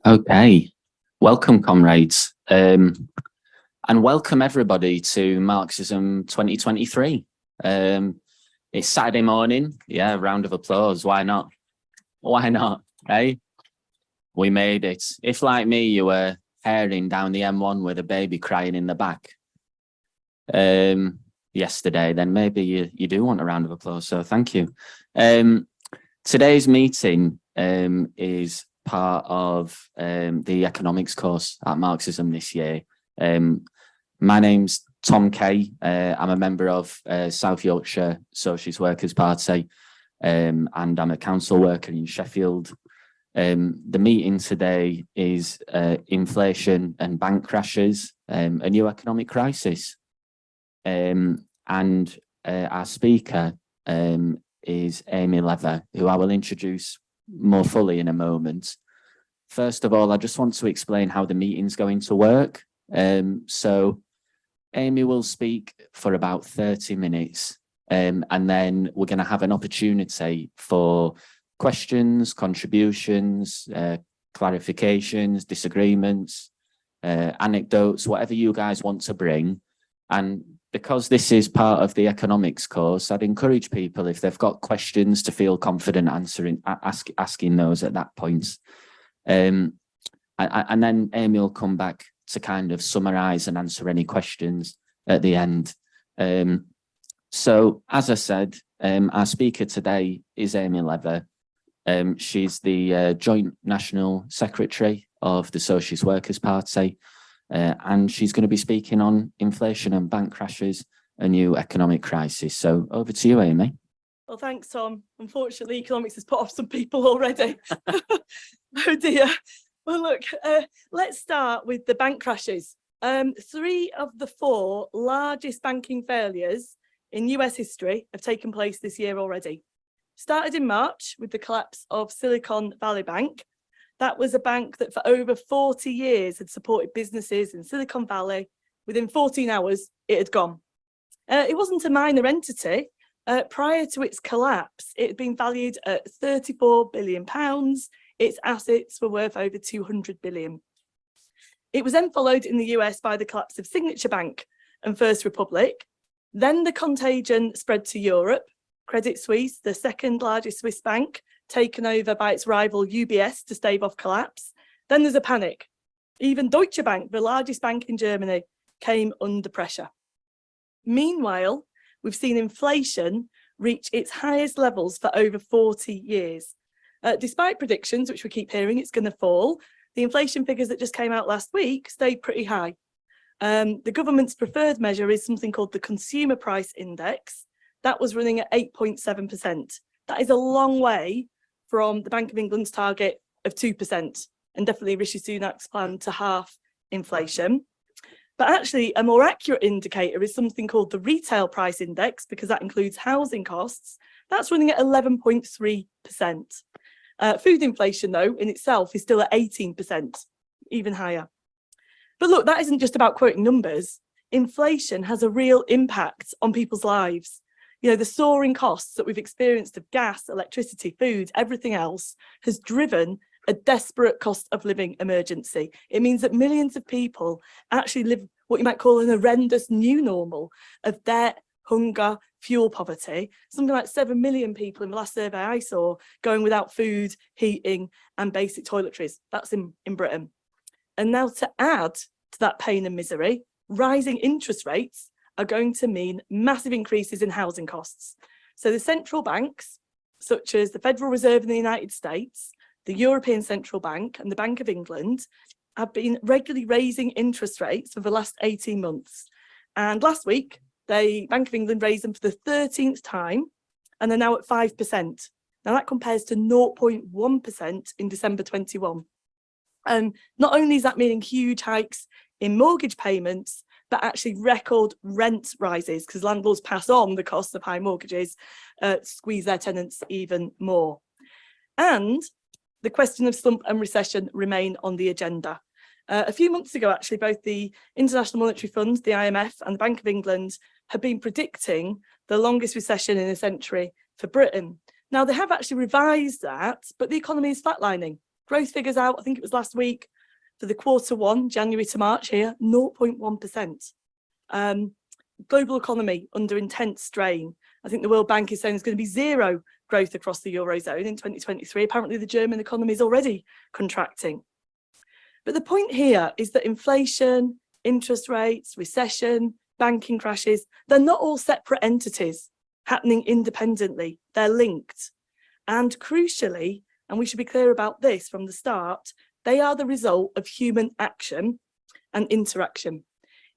Okay, welcome comrades, and welcome everybody to Marxism 2023. It's Saturday morning, yeah, round of applause, why not? Why not, eh? We made it. If like me, you were herring down the M1 with a baby crying in the back yesterday, then maybe you do want a round of applause, so thank you. Today's meeting is part of the economics course at Marxism this year. My name's Tom Kay. I'm a member of South Yorkshire Socialist Workers Party, and I'm a council worker in Sheffield. The meeting today is inflation and bank crashes, a new economic crisis. And our speaker is Amy Leather, who I will introduce more fully in a moment. First of all, I just want to explain how the meeting's going to work. So Amy will speak for about 30 minutes, and then we're going to have an opportunity for questions, contributions, clarifications, disagreements, anecdotes, whatever you guys want to bring. And because this is part of the economics course, I'd encourage people, if they've got questions, to feel confident asking those at that point. And then Amy will come back to kind of summarise and answer any questions at the end. So, as I said, our speaker today is Amy Leather. She's the Joint National Secretary of the Socialist Workers Party. And she's going to be speaking on inflation and bank crashes, a new economic crisis. So over to you, Amy. Well, thanks, Tom. Unfortunately, economics has put off some people already. Oh dear. Well, look, let's start with the bank crashes. 3 of the 4 largest banking failures in US history have taken place this year already. Started in March with the collapse of Silicon Valley Bank. That was a bank that for over 40 years had supported businesses in Silicon Valley. Within 14 hours, it had gone. It wasn't a minor entity. Prior to its collapse, it had been valued at £34 billion. Its assets were worth over 200 billion. It was then followed in the US by the collapse of Signature Bank and First Republic. Then the contagion spread to Europe. Credit Suisse, the second largest Swiss bank, taken over by its rival UBS to stave off collapse. Then there's a panic. Even Deutsche Bank, the largest bank in Germany, came under pressure. Meanwhile, we've seen inflation reach its highest levels for over 40 years. Despite predictions, which we keep hearing, it's going to fall, the inflation figures that just came out last week stayed pretty high. The government's preferred measure is something called the Consumer Price Index. That was running at 8.7%. That is a long way from the Bank of England's target of 2%, and definitely Rishi Sunak's plan to halve inflation. But actually, a more accurate indicator is something called the Retail Price Index, because that includes housing costs. That's running at 11.3%. Food inflation, though, in itself is still at 18%, even higher. But look, that isn't just about quoting numbers. Inflation has a real impact on people's lives. You know, the soaring costs that we've experienced of gas, electricity, food, everything else has driven a desperate cost of living emergency. It means that millions of people actually live what you might call an horrendous new normal of debt, hunger, fuel poverty. Something like 7 million people in the last survey I saw going without food, heating and basic toiletries. That's in Britain. And now to add to that pain and misery, rising interest rates are going to mean massive increases in housing costs. So the central banks, such as the Federal Reserve in the United States, the European Central Bank and the Bank of England, have been regularly raising interest rates for the last 18 months. And last week, the Bank of England raised them for the 13th time, and they're now at 5%. Now that compares to 0.1% in December 21. And not only is that meaning huge hikes in mortgage payments, but actually record rent rises, because landlords pass on the cost of high mortgages, squeeze their tenants even more. And the question of slump and recession remain on the agenda. A few months ago, actually, both the International Monetary Fund, the IMF, and the Bank of England have been predicting the longest recession in a century for Britain. Now, they have actually revised that, but the economy is flatlining. Growth figures out, I think it was last week, for the Q1, January to March here, 0.1%. Global economy under intense strain. I think the World Bank is saying there's going to be zero growth across the Eurozone in 2023. Apparently the German economy is already contracting. But the point here is that inflation, interest rates, recession, banking crashes, they're not all separate entities happening independently. They're linked. And crucially, and we should be clear about this from the start, they are the result of human action and interaction.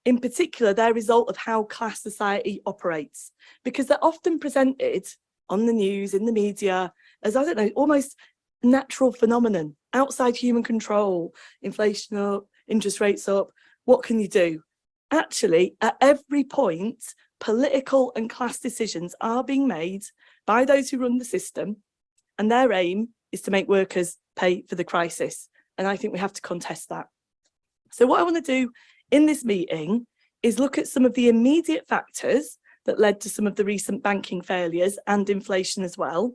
In particular, they're a result of how class society operates, because they're often presented on the news, in the media, as, I don't know, almost natural phenomenon, outside human control, inflation up, interest rates up, what can you do? Actually, at every point, political and class decisions are being made by those who run the system, and their aim is to make workers pay for the crisis. And I think we have to contest that. So what I want to do in this meeting is look at some of the immediate factors that led to some of the recent banking failures and inflation as well.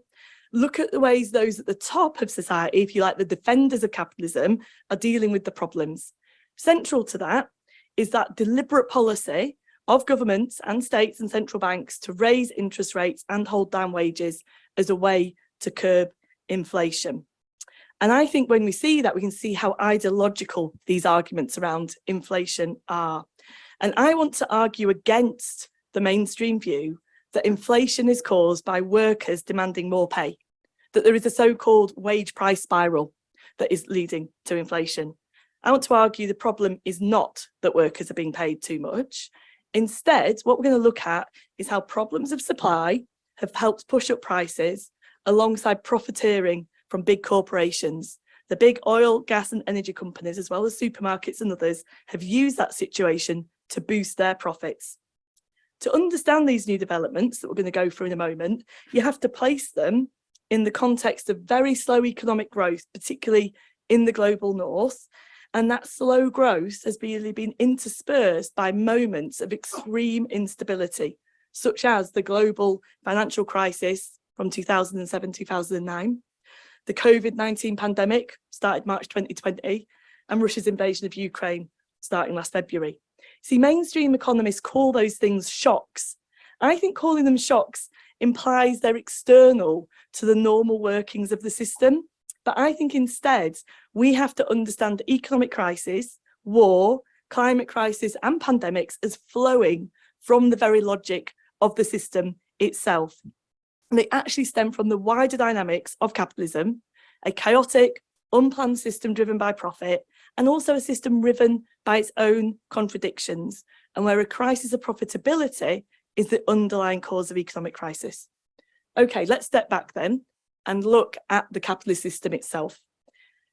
Look at the ways those at the top of society, if you like, the defenders of capitalism, are dealing with the problems. Central to that is that deliberate policy of governments and states and central banks to raise interest rates and hold down wages as a way to curb inflation. And I think when we see that, we can see how ideological these arguments around inflation are. And I want to argue against the mainstream view that inflation is caused by workers demanding more pay, that there is a so-called wage price spiral that is leading to inflation. I want to argue the problem is not that workers are being paid too much. Instead, what we're going to look at is how problems of supply have helped push up prices alongside profiteering from big corporations. The big oil, gas and energy companies, as well as supermarkets and others, have used that situation to boost their profits. To understand these new developments that we're going to go through in a moment, you have to place them in the context of very slow economic growth, particularly in the global north. And that slow growth has really been interspersed by moments of extreme instability, such as the global financial crisis from 2007-2009, the COVID-19 pandemic started March 2020, and Russia's invasion of Ukraine starting last February. See, mainstream economists call those things shocks. I think calling them shocks implies they're external to the normal workings of the system. But I think instead, we have to understand the economic crisis, war, climate crisis, and pandemics as flowing from the very logic of the system itself. And they actually stem from the wider dynamics of capitalism, a chaotic, unplanned system driven by profit, and also a system riven by its own contradictions, and where a crisis of profitability is the underlying cause of economic crisis. Okay, let's step back then and look at the capitalist system itself.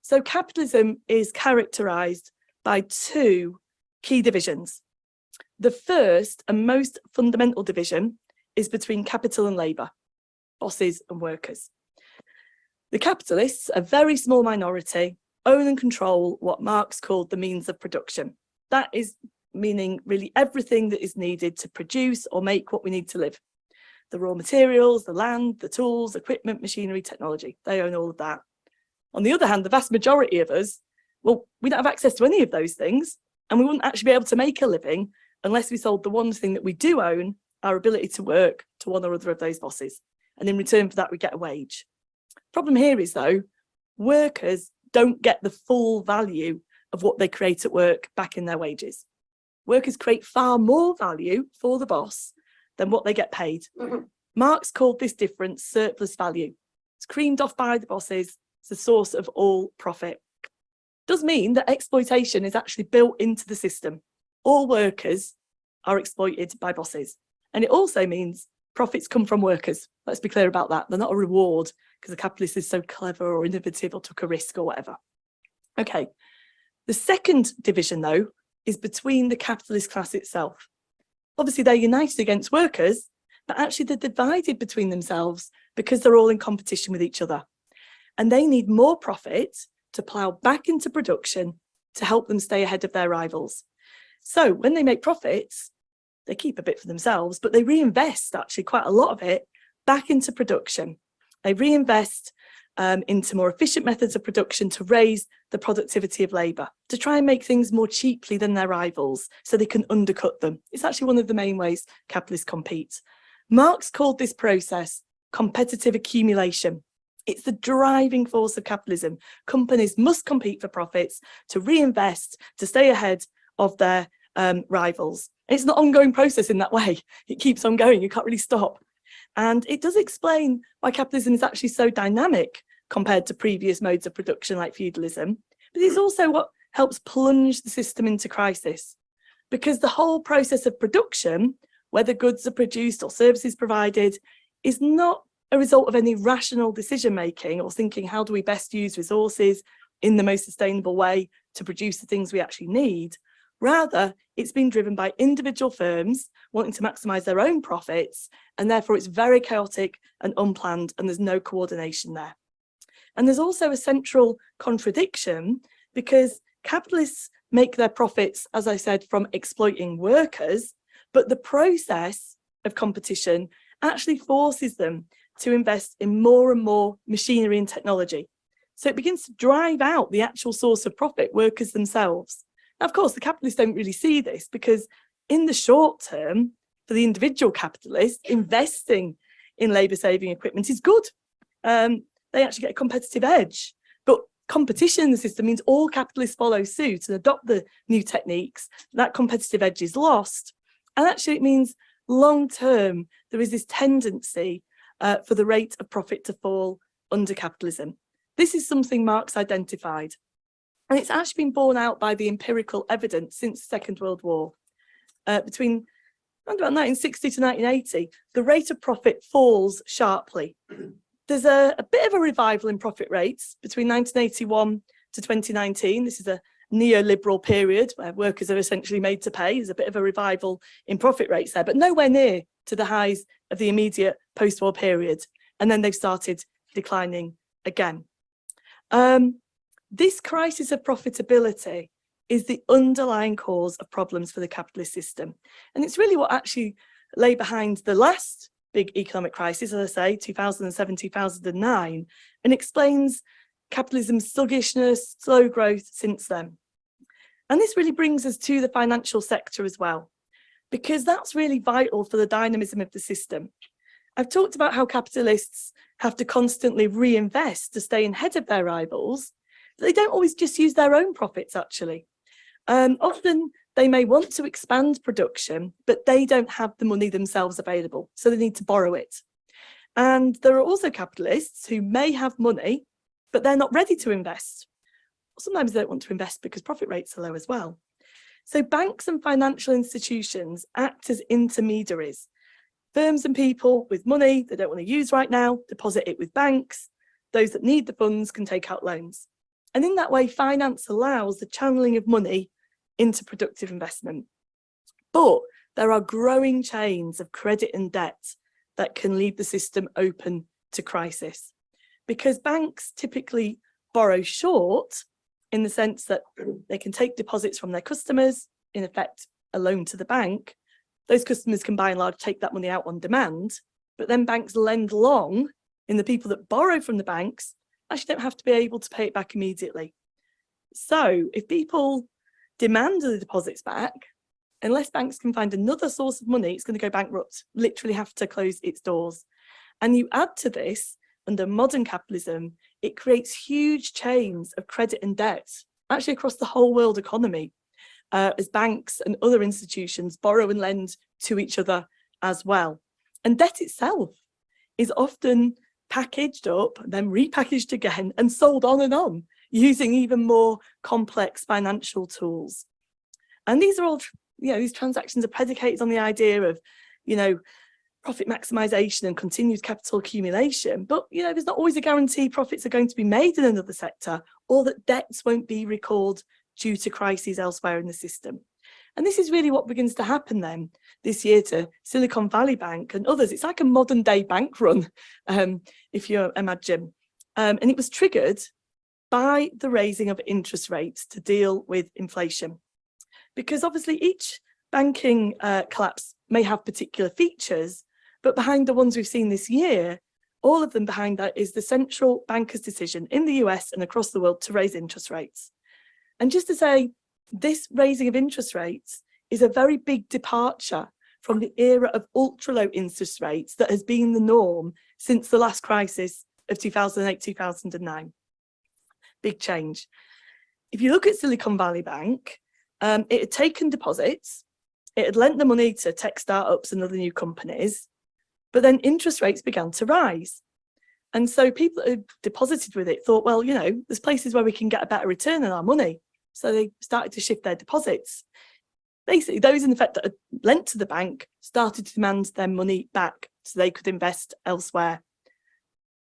So capitalism is characterized by two key divisions. The first and most fundamental division is between capital and labour, bosses and workers. The capitalists, a very small minority, own and control what Marx called the means of production. That is meaning really everything that is needed to produce or make what we need to live. The raw materials, the land, the tools, equipment, machinery, technology, they own all of that. On the other hand, the vast majority of us, well, we don't have access to any of those things, and we wouldn't actually be able to make a living unless we sold the one thing that we do own, our ability to work, to one or other of those bosses. And in return for that, we get a wage. Problem here is, though, workers don't get the full value of what they create at work back in their wages. Workers create far more value for the boss than what they get paid. Marx called this difference surplus value. It's creamed off by the bosses. It's the source of all profit. Does mean that exploitation is actually built into the system. All workers are exploited by bosses. And it also means profits come from workers. Let's be clear about that. They're not a reward because the capitalist is so clever or innovative or took a risk or whatever. Okay. The second division, though, is between the capitalist class itself. Obviously, they're united against workers, but actually they're divided between themselves because they're all in competition with each other. And they need more profit to plough back into production to help them stay ahead of their rivals. So when they make profits, they keep a bit for themselves, but they reinvest actually quite a lot of it back into production. They reinvest into more efficient methods of production to raise the productivity of labour, to try and make things more cheaply than their rivals so they can undercut them. It's actually one of the main ways capitalists compete. Marx called this process competitive accumulation. It's the driving force of capitalism. Companies must compete for profits, to reinvest, to stay ahead of their rivals. It's an ongoing process in that way. It keeps on going. You can't really stop. And it does explain why capitalism is actually so dynamic compared to previous modes of production like feudalism. But it's also what helps plunge the system into crisis, because the whole process of production, whether goods are produced or services provided, is not a result of any rational decision making or thinking, how do we best use resources in the most sustainable way to produce the things we actually need? Rather, it's been driven by individual firms wanting to maximize their own profits, and therefore it's very chaotic and unplanned, and there's no coordination there. And there's also a central contradiction, because capitalists make their profits, as I said, from exploiting workers, but the process of competition actually forces them to invest in more and more machinery and technology. So it begins to drive out the actual source of profit, workers themselves. Now, of course, the capitalists don't really see this, because in the short term, for the individual capitalist, investing in labour-saving equipment is good. They actually get a competitive edge. But competition in the system means all capitalists follow suit and adopt the new techniques. That competitive edge is lost. And actually, it means long-term, there is this tendency for the rate of profit to fall under capitalism. This is something Marx identified. And it's actually been borne out by the empirical evidence since the Second World War. Between around about 1960 to 1980, the rate of profit falls sharply. There's a bit of a revival in profit rates between 1981 to 2019. This is a neoliberal period where workers are essentially made to pay. There's a bit of a revival in profit rates there, but nowhere near to the highs of the immediate post-war period. And then they've started declining again. This crisis of profitability is the underlying cause of problems for the capitalist system. And it's really what actually lay behind the last big economic crisis, as I say, 2007, 2009, and explains capitalism's sluggishness, slow growth since then. And this really brings us to the financial sector as well, because that's really vital for the dynamism of the system. I've talked about how capitalists have to constantly reinvest to stay ahead of their rivals. They don't always just use their own profits, actually. Often they may want to expand production, but they don't have the money themselves available, so they need to borrow it. And there are also capitalists who may have money, but they're not ready to invest. Sometimes they don't want to invest because profit rates are low as well. So banks and financial institutions act as intermediaries. Firms and people with money they don't want to use right now deposit it with banks. Those that need the funds can take out loans. And in that way, finance allows the channeling of money into productive investment. But there are growing chains of credit and debt that can leave the system open to crisis. Because banks typically borrow short in the sense that they can take deposits from their customers, in effect, a loan to the bank. Those customers can by and large take that money out on demand, but then banks lend long in the people that borrow from the banks actually don't have to be able to pay it back immediately. So if people demand the deposits back, unless banks can find another source of money, it's going to go bankrupt, literally have to close its doors. And you add to this, under modern capitalism, it creates huge chains of credit and debt, actually across the whole world economy, as banks and other institutions borrow and lend to each other as well. And debt itself is often packaged up, then repackaged again and sold on and on, using even more complex financial tools. And these are all, these transactions are predicated on the idea of, profit maximization and continued capital accumulation. But, there's not always a guarantee profits are going to be made in another sector, or that debts won't be recalled due to crises elsewhere in the system. And this is really what begins to happen then this year to Silicon Valley Bank and others. It's like a modern day bank run, if you imagine. And it was triggered by the raising of interest rates to deal with inflation. Because obviously each banking collapse may have particular features, but behind the ones we've seen this year all of them behind that is the central banker's decision in the US and across the world to raise interest rates. And just to say, this raising of interest rates is a very big departure from the era of ultra low interest rates that has been the norm since the last crisis of 2008, 2009. Big change. If you look at Silicon Valley Bank, it had taken deposits, it had lent the money to tech startups and other new companies, but then interest rates began to rise. And so people who deposited with it thought, well, you know, there's places where we can get a better return on our money. So they started to shift their deposits. Basically, those in effect that had lent to the bank started to demand their money back so they could invest elsewhere.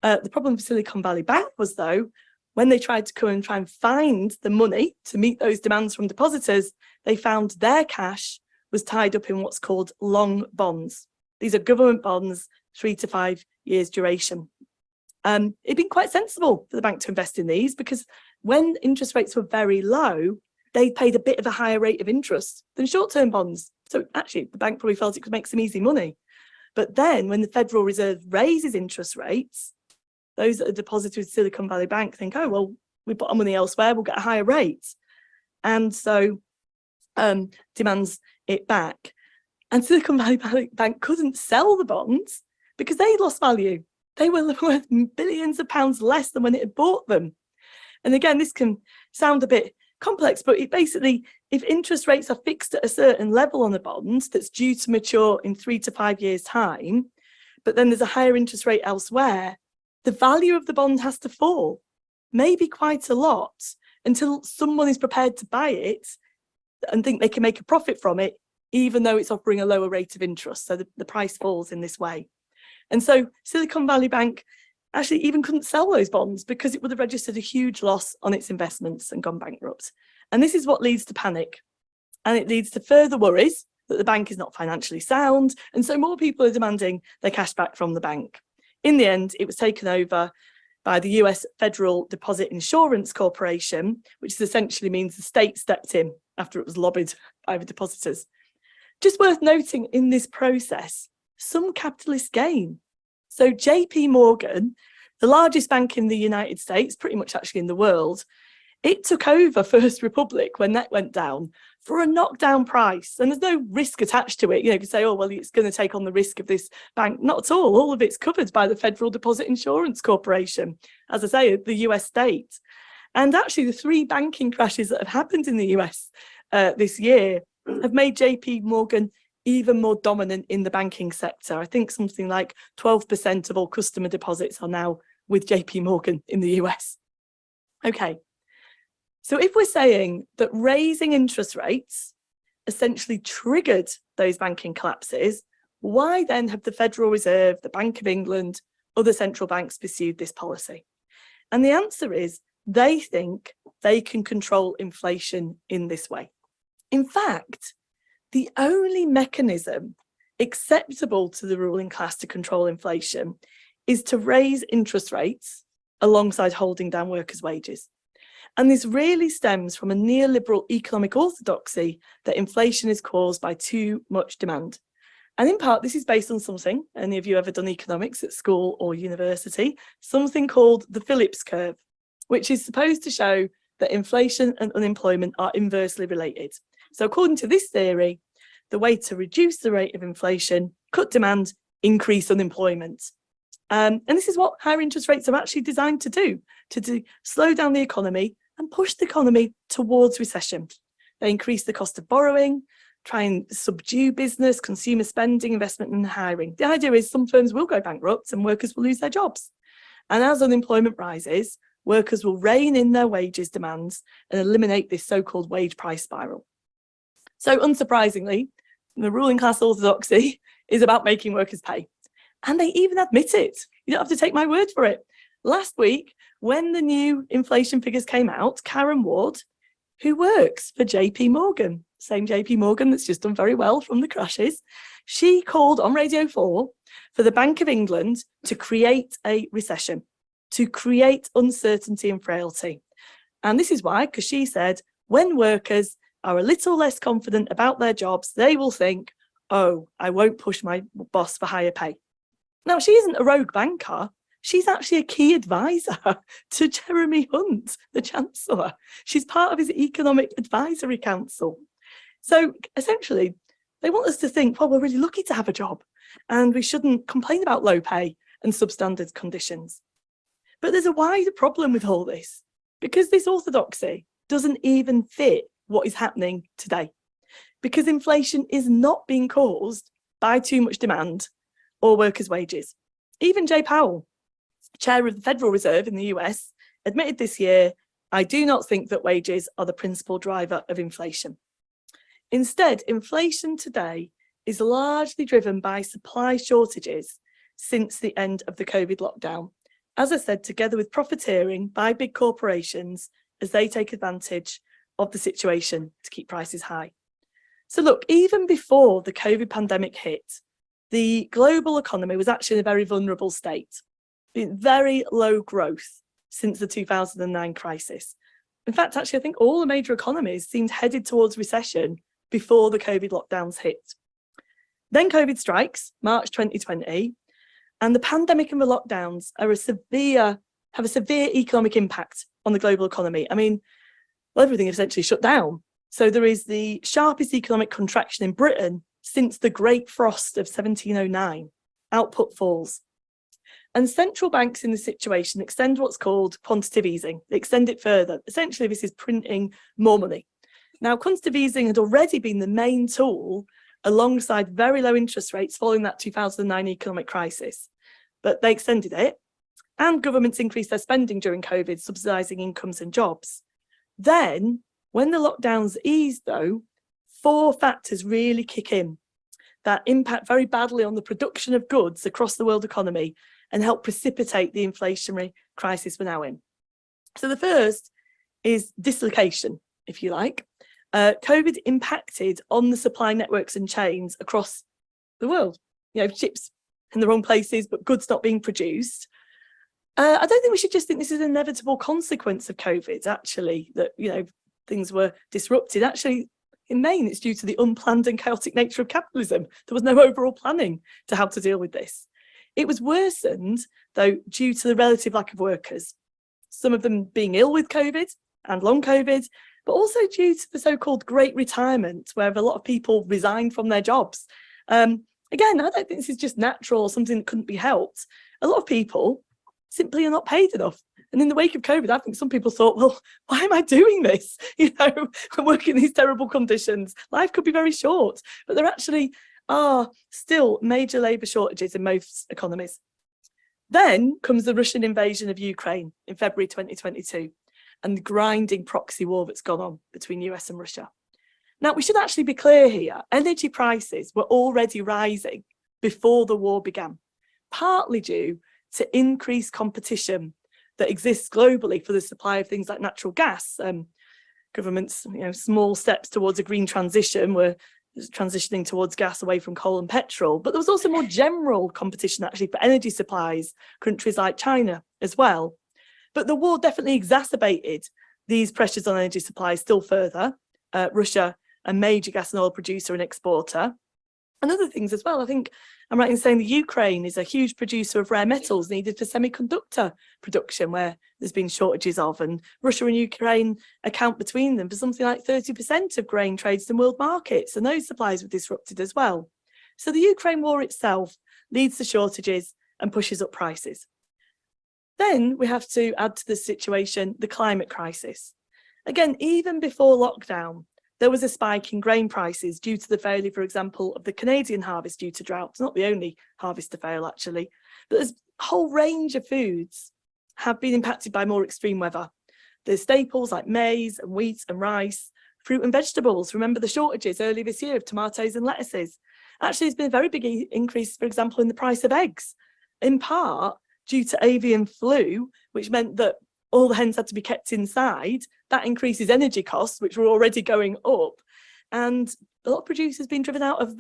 The problem for Silicon Valley Bank was, though, when they tried to go and try and find the money to meet those demands from depositors, they found their cash was tied up in what's called long bonds. These are government bonds, 3 to 5 years duration. It'd been quite sensible for the bank to invest in these because when interest rates were very low, they paid a bit of a higher rate of interest than short-term bonds. So actually, the bank probably felt it could make some easy money. But then when the Federal Reserve raises interest rates, those that are deposited with Silicon Valley Bank think, oh, well, we put our money elsewhere, we'll get a higher rate. And so demands it back. And Silicon Valley Bank couldn't sell the bonds because they lost value. They were worth billions of pounds less than when it had bought them. And again, this can sound a bit complex, but it basically, if interest rates are fixed at a certain level on the bond that's due to mature in 3 to 5 years' time, but then there's a higher interest rate elsewhere, the value of the bond has to fall, maybe quite a lot, until someone is prepared to buy it and think they can make a profit from it, even though it's offering a lower rate of interest. So the price falls in this way. And so Silicon Valley Bank actually even couldn't sell those bonds because it would have registered a huge loss on its investments and gone bankrupt. And this is what leads to panic. And it leads to further worries that the bank is not financially sound. And so more people are demanding their cash back from the bank. In the end, it was taken over by the US Federal Deposit Insurance Corporation, which essentially means the state stepped in after it was lobbied by the depositors. Just worth noting in this process, some capitalist gain. So JP Morgan, the largest bank in the United States, pretty much actually in the world, it took over First Republic when that went down for a knockdown price. And there's no risk attached to it. You know, you can say, oh, well, it's going to take on the risk of this bank. Not at all. All of it's covered by the Federal Deposit Insurance Corporation, as I say, the US state. And actually, the 3 banking crashes that have happened in the US this year have made JP Morgan even more dominant in the banking sector. I think something like 12% of all customer deposits are now with JP Morgan in the US. Okay. So if we're saying that raising interest rates essentially triggered those banking collapses, why then have the Federal Reserve, the Bank of England, other central banks pursued this policy? And the answer is they think they can control inflation in this way. In fact, the only mechanism acceptable to the ruling class to control inflation is to raise interest rates alongside holding down workers' wages. And this really stems from a neoliberal economic orthodoxy that inflation is caused by too much demand. And in part, this is based on something, any of you ever done economics at school or university, something called the Phillips curve, which is supposed to show that inflation and unemployment are inversely related. So according to this theory, the way to reduce the rate of inflation, cut demand, increase unemployment. And this is what higher interest rates are actually designed to do slow down the economy and push the economy towards recession. They increase the cost of borrowing, try and subdue business, consumer spending, investment and hiring. The idea is some firms will go bankrupt and workers will lose their jobs. And as unemployment rises, workers will rein in their wages demands and eliminate this so-called wage price spiral. So unsurprisingly, the ruling class orthodoxy is about making workers pay. And they even admit it. You don't have to take my word for it. Last week, when the new inflation figures came out, Karen Ward, who works for JP Morgan, same JP Morgan that's just done very well from the crashes, she called on Radio 4 for the Bank of England to create a recession, to create uncertainty and frailty. And this is why, because she said, when workers are a little less confident about their jobs, they will think, oh, I won't push my boss for higher pay. Now, she isn't a rogue banker. She's actually a key advisor to Jeremy Hunt, the Chancellor. She's part of his Economic Advisory Council. So essentially, they want us to think, well, we're really lucky to have a job and we shouldn't complain about low pay and substandard conditions. But there's a wider problem with all this, because this orthodoxy doesn't even fit what is happening today. Because inflation is not being caused by too much demand or workers' wages. Even Jay Powell, chair of the Federal Reserve in the US, admitted this year, I do not think that wages are the principal driver of inflation. Instead, inflation today is largely driven by supply shortages since the end of the COVID lockdown. As I said, together with profiteering by big corporations as they take advantage of the situation to keep prices high. So look, even before the COVID pandemic hit, the global economy was actually in a very vulnerable state, very low growth since the 2009 crisis. In fact, actually, I think all the major economies seemed headed towards recession before the COVID lockdowns hit. Then COVID strikes, March 2020, and the pandemic and the lockdowns have a severe economic impact on the global economy. I mean, well, everything essentially shut down. So there is the sharpest economic contraction in Britain since the Great Frost of 1709. Output falls. And central banks in this situation extend what's called quantitative easing. They extend it further. Essentially, this is printing more money. Now, quantitative easing had already been the main tool alongside very low interest rates following that 2009 economic crisis. But they extended it, and governments increased their spending during COVID, subsidising incomes and jobs. Then, when the lockdowns eased, though, 4 factors really kick in that impact very badly on the production of goods across the world economy and help precipitate the inflationary crisis we're now in. So the first is dislocation, if you like. COVID impacted on the supply networks and chains across the world. You know, ships in the wrong places, but goods not being produced. I don't think we should just think this is an inevitable consequence of COVID, actually, that, you know, things were disrupted. Actually, in main, it's due to the unplanned and chaotic nature of capitalism. There was no overall planning to how to deal with this. It was worsened, though, due to the relative lack of workers, some of them being ill with COVID and long COVID, but also due to the so-called Great Retirement, where a lot of people resigned from their jobs. Again, I don't think this is just natural or something that couldn't be helped. A lot of people simply are not paid enough. And in the wake of COVID, I think some people thought, well, why am I doing this? You know, I'm working in these terrible conditions. Life could be very short, but there actually are still major labour shortages in most economies. Then comes the Russian invasion of Ukraine in February 2022 and the grinding proxy war that's gone on between US and Russia. Now, we should actually be clear here. Energy prices were already rising before the war began, partly due to increased competition that exists globally for the supply of things like natural gas. Governments, you know, small steps towards a green transition were transitioning towards gas away from coal and petrol, but there was also more general competition actually for energy supplies, countries like China as well. But the war definitely exacerbated these pressures on energy supplies still further. Russia, a major gas and oil producer and exporter. And other things as well. I think I'm right in saying the Ukraine is a huge producer of rare metals needed for semiconductor production, where there's been shortages of, and Russia and Ukraine account between them for something like 30% of grain trades in world markets, and those supplies were disrupted as well. So the Ukraine war itself leads to shortages and pushes up prices. Then we have to add to this situation the climate crisis. Again, even before lockdown, there was a spike in grain prices due to the failure, for example, of the Canadian harvest due to drought. It's not the only harvest to fail, actually, but there's a whole range of foods have been impacted by more extreme weather. There's staples like maize and wheat and rice, fruit and vegetables. Remember the shortages earlier this year of tomatoes and lettuces. Actually, there's been a very big increase, for example, in the price of eggs, in part due to avian flu, which meant that all the hens had to be kept inside. That increases energy costs, which were already going up. And a lot of producers being driven out of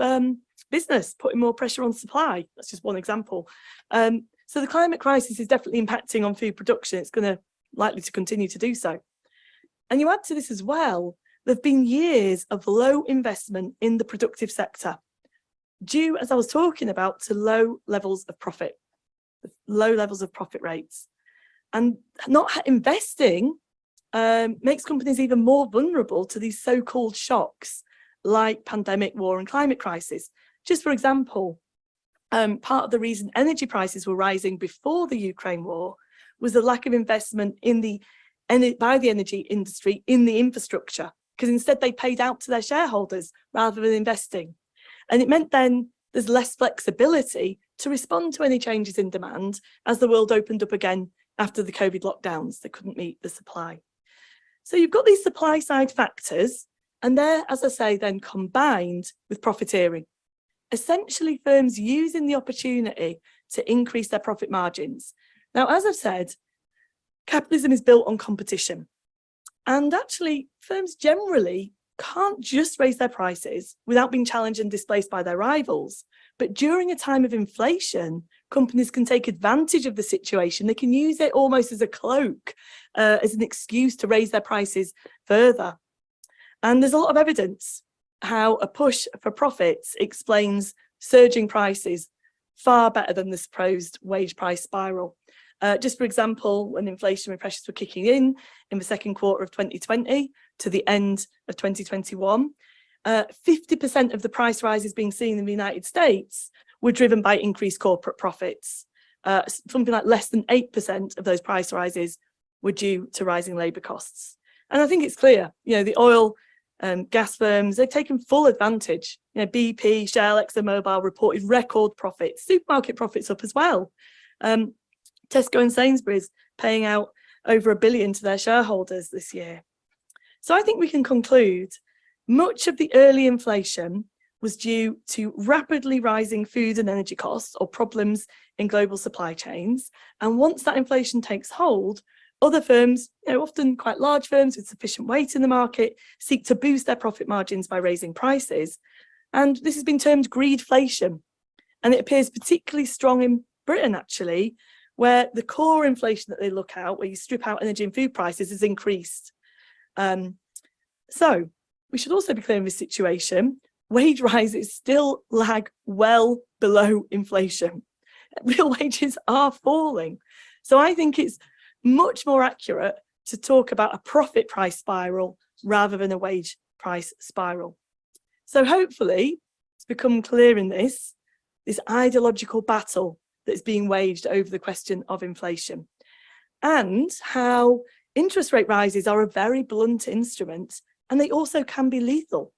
business, putting more pressure on supply. That's just one example. So the climate crisis is definitely impacting on food production. It's likely to continue to do so. And you add to this as well, there have been years of low investment in the productive sector, due, as I was talking about, to low levels of profit. with low levels of profit rates. And not investing makes companies even more vulnerable to these so-called shocks like pandemic, war and climate crisis. Just for example, part of the reason energy prices were rising before the Ukraine war was the lack of investment by the energy industry in the infrastructure, because instead they paid out to their shareholders rather than investing. And it meant then there's less flexibility to respond to any changes in demand as the world opened up again after the COVID lockdowns. They couldn't meet the supply. So you've got these supply side factors, and they're, as I say, then combined with profiteering. Essentially, firms using the opportunity to increase their profit margins. Now, as I've said, capitalism is built on competition. And actually, firms generally can't just raise their prices without being challenged and displaced by their rivals. But during a time of inflation, companies can take advantage of the situation. They can use it almost as a cloak, as an excuse to raise their prices further. And there's a lot of evidence how a push for profits explains surging prices far better than the supposed wage price spiral. Just for example, when inflationary pressures were kicking in the second quarter of 2020 to the end of 2021, 50% of the price rises being seen in the United States were driven by increased corporate profits. Something like less than 8% of those price rises were due to rising labour costs. And I think it's clear, the oil gas firms, they've taken full advantage. BP, Shell, ExxonMobil reported record profits, supermarket profits up as well. Tesco and Sainsbury's paying out over $1 billion to their shareholders this year. So I think we can conclude much of the early inflation was due to rapidly rising food and energy costs or problems in global supply chains. And once that inflation takes hold, other firms, often quite large firms with sufficient weight in the market, seek to boost their profit margins by raising prices. And this has been termed greedflation. And it appears particularly strong in Britain, actually, where the core inflation that they look at, where you strip out energy and food prices, has increased. So we should also be clear in this situation, wage rises still lag well below inflation. Real wages are falling. So I think it's much more accurate to talk about a profit price spiral rather than a wage price spiral. So hopefully it's become clear in this ideological battle that's being waged over the question of inflation, and how interest rate rises are a very blunt instrument, and they also can be lethal.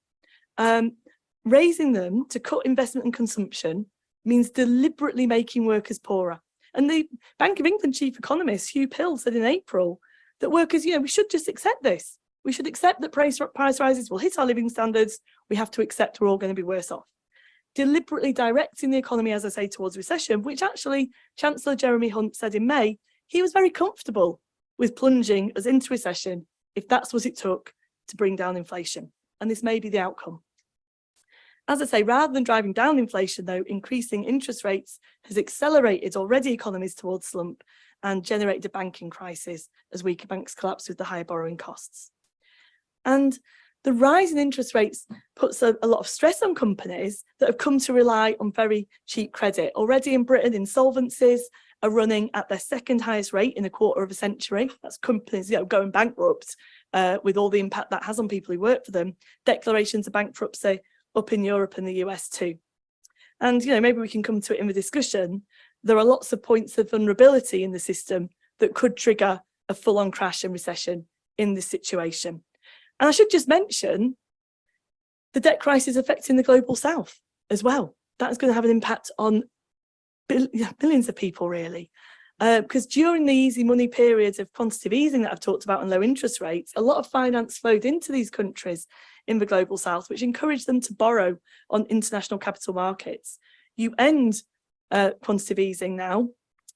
Raising them to cut investment and consumption means deliberately making workers poorer. And the Bank of England chief economist, Hugh Pill, said in April that workers, we should just accept this. We should accept that price rises will hit our living standards. We have to accept we're all going to be worse off. Deliberately directing the economy, as I say, towards recession, which actually Chancellor Jeremy Hunt said in May, he was very comfortable with plunging us into recession if that's what it took to bring down inflation. And this may be the outcome. As I say, rather than driving down inflation, though, increasing interest rates has accelerated already economies towards slump and generated a banking crisis as weaker banks collapse with the higher borrowing costs. And the rise in interest rates puts a lot of stress on companies that have come to rely on very cheap credit. Already in Britain, insolvencies are running at their second highest rate in a quarter of a century. That's companies going bankrupt with all the impact that has on people who work for them. Declarations of bankruptcy up in Europe and the US too. And maybe we can come to it in the discussion. There are lots of points of vulnerability in the system that could trigger a full-on crash and recession in this situation. And I should just mention the debt crisis affecting the global south as well. That's going to have an impact on billions of people, really. Because during the easy money periods of quantitative easing that I've talked about and low interest rates, a lot of finance flowed into these countries in the global south, which encouraged them to borrow on international capital markets. You end quantitative easing now.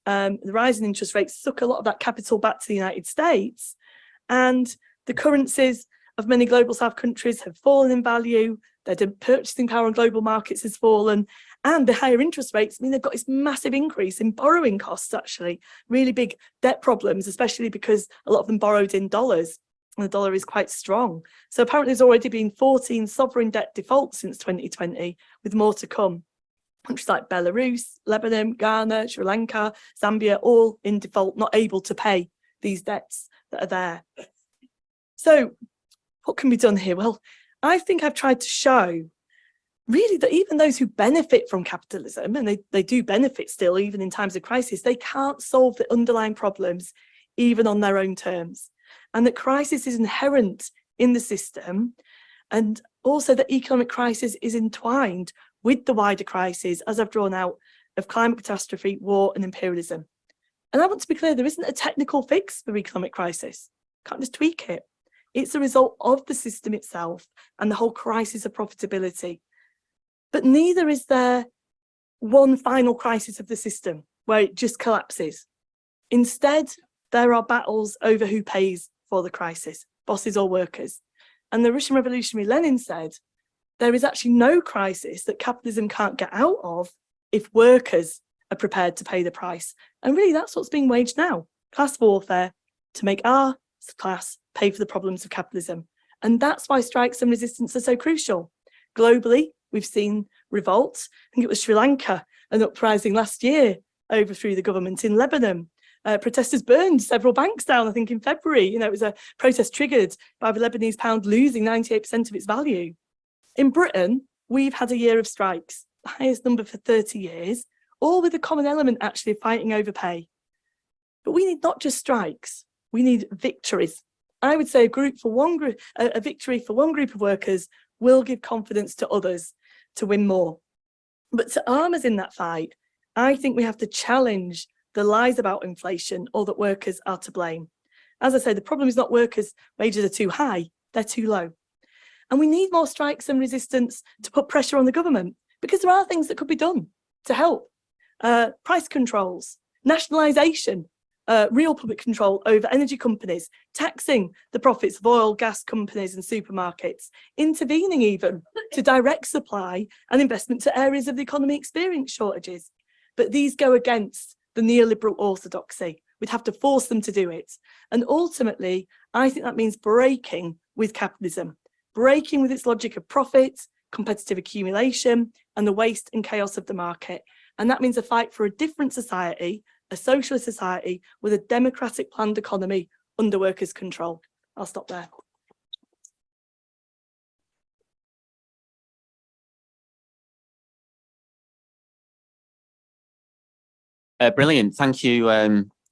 The rise in interest rates suck a lot of that capital back to the United States, and the currencies of many global south countries have fallen in value. Their purchasing power on global markets has fallen, and the higher interest rates mean they've got this massive increase in borrowing costs, actually, really big debt problems, especially because a lot of them borrowed in dollars, and the dollar is quite strong. So apparently there's already been 14 sovereign debt defaults since 2020, with more to come. Countries like Belarus, Lebanon, Ghana, Sri Lanka, Zambia, all in default, not able to pay these debts that are there. So what can be done here? Well, I think I've tried to show really that even those who benefit from capitalism, and they do benefit still, even in times of crisis, they can't solve the underlying problems even on their own terms. And that crisis is inherent in the system, and also that economic crisis is entwined with the wider crisis, as I've drawn out, of climate catastrophe, war and imperialism. And I want to be clear, there isn't a technical fix for economic crisis. Can't just tweak it. It's a result of the system itself and the whole crisis of profitability. But neither is there one final crisis of the system where it just collapses. Instead, there are battles over who pays for the crisis, bosses or workers. And the Russian revolutionary Lenin said, there is actually no crisis that capitalism can't get out of if workers are prepared to pay the price. And really, that's what's being waged now. Class warfare to make our class pay for the problems of capitalism. And that's why strikes and resistance are so crucial. Globally, we've seen revolts. I think it was Sri Lanka, an uprising last year, overthrew the government. In Lebanon, protesters burned several banks down, I think in February. You know, it was a protest triggered by the Lebanese pound losing 98% of its value. In Britain, we've had a year of strikes, the highest number for 30 years, all with a common element actually of fighting over pay. But we need not just strikes, we need victories. I would say a victory for one group of workers will give confidence to others to win more. But to arm us in that fight, I think we have to challenge the lies about inflation or that workers are to blame. As I say, the problem is not workers' wages are too high, they're too low. And we need more strikes and resistance to put pressure on the government, because there are things that could be done to help. Price controls, nationalisation, real public control over energy companies, taxing the profits of oil, gas companies and supermarkets, intervening even to direct supply and investment to areas of the economy experience shortages. But these go against the neoliberal orthodoxy. We'd have to force them to do it. And ultimately, I think that means breaking with capitalism, breaking with its logic of profit, competitive accumulation, and the waste and chaos of the market. And that means a fight for a different society, a socialist society with a democratic planned economy under workers' control. I'll stop there. Brilliant. Thank you.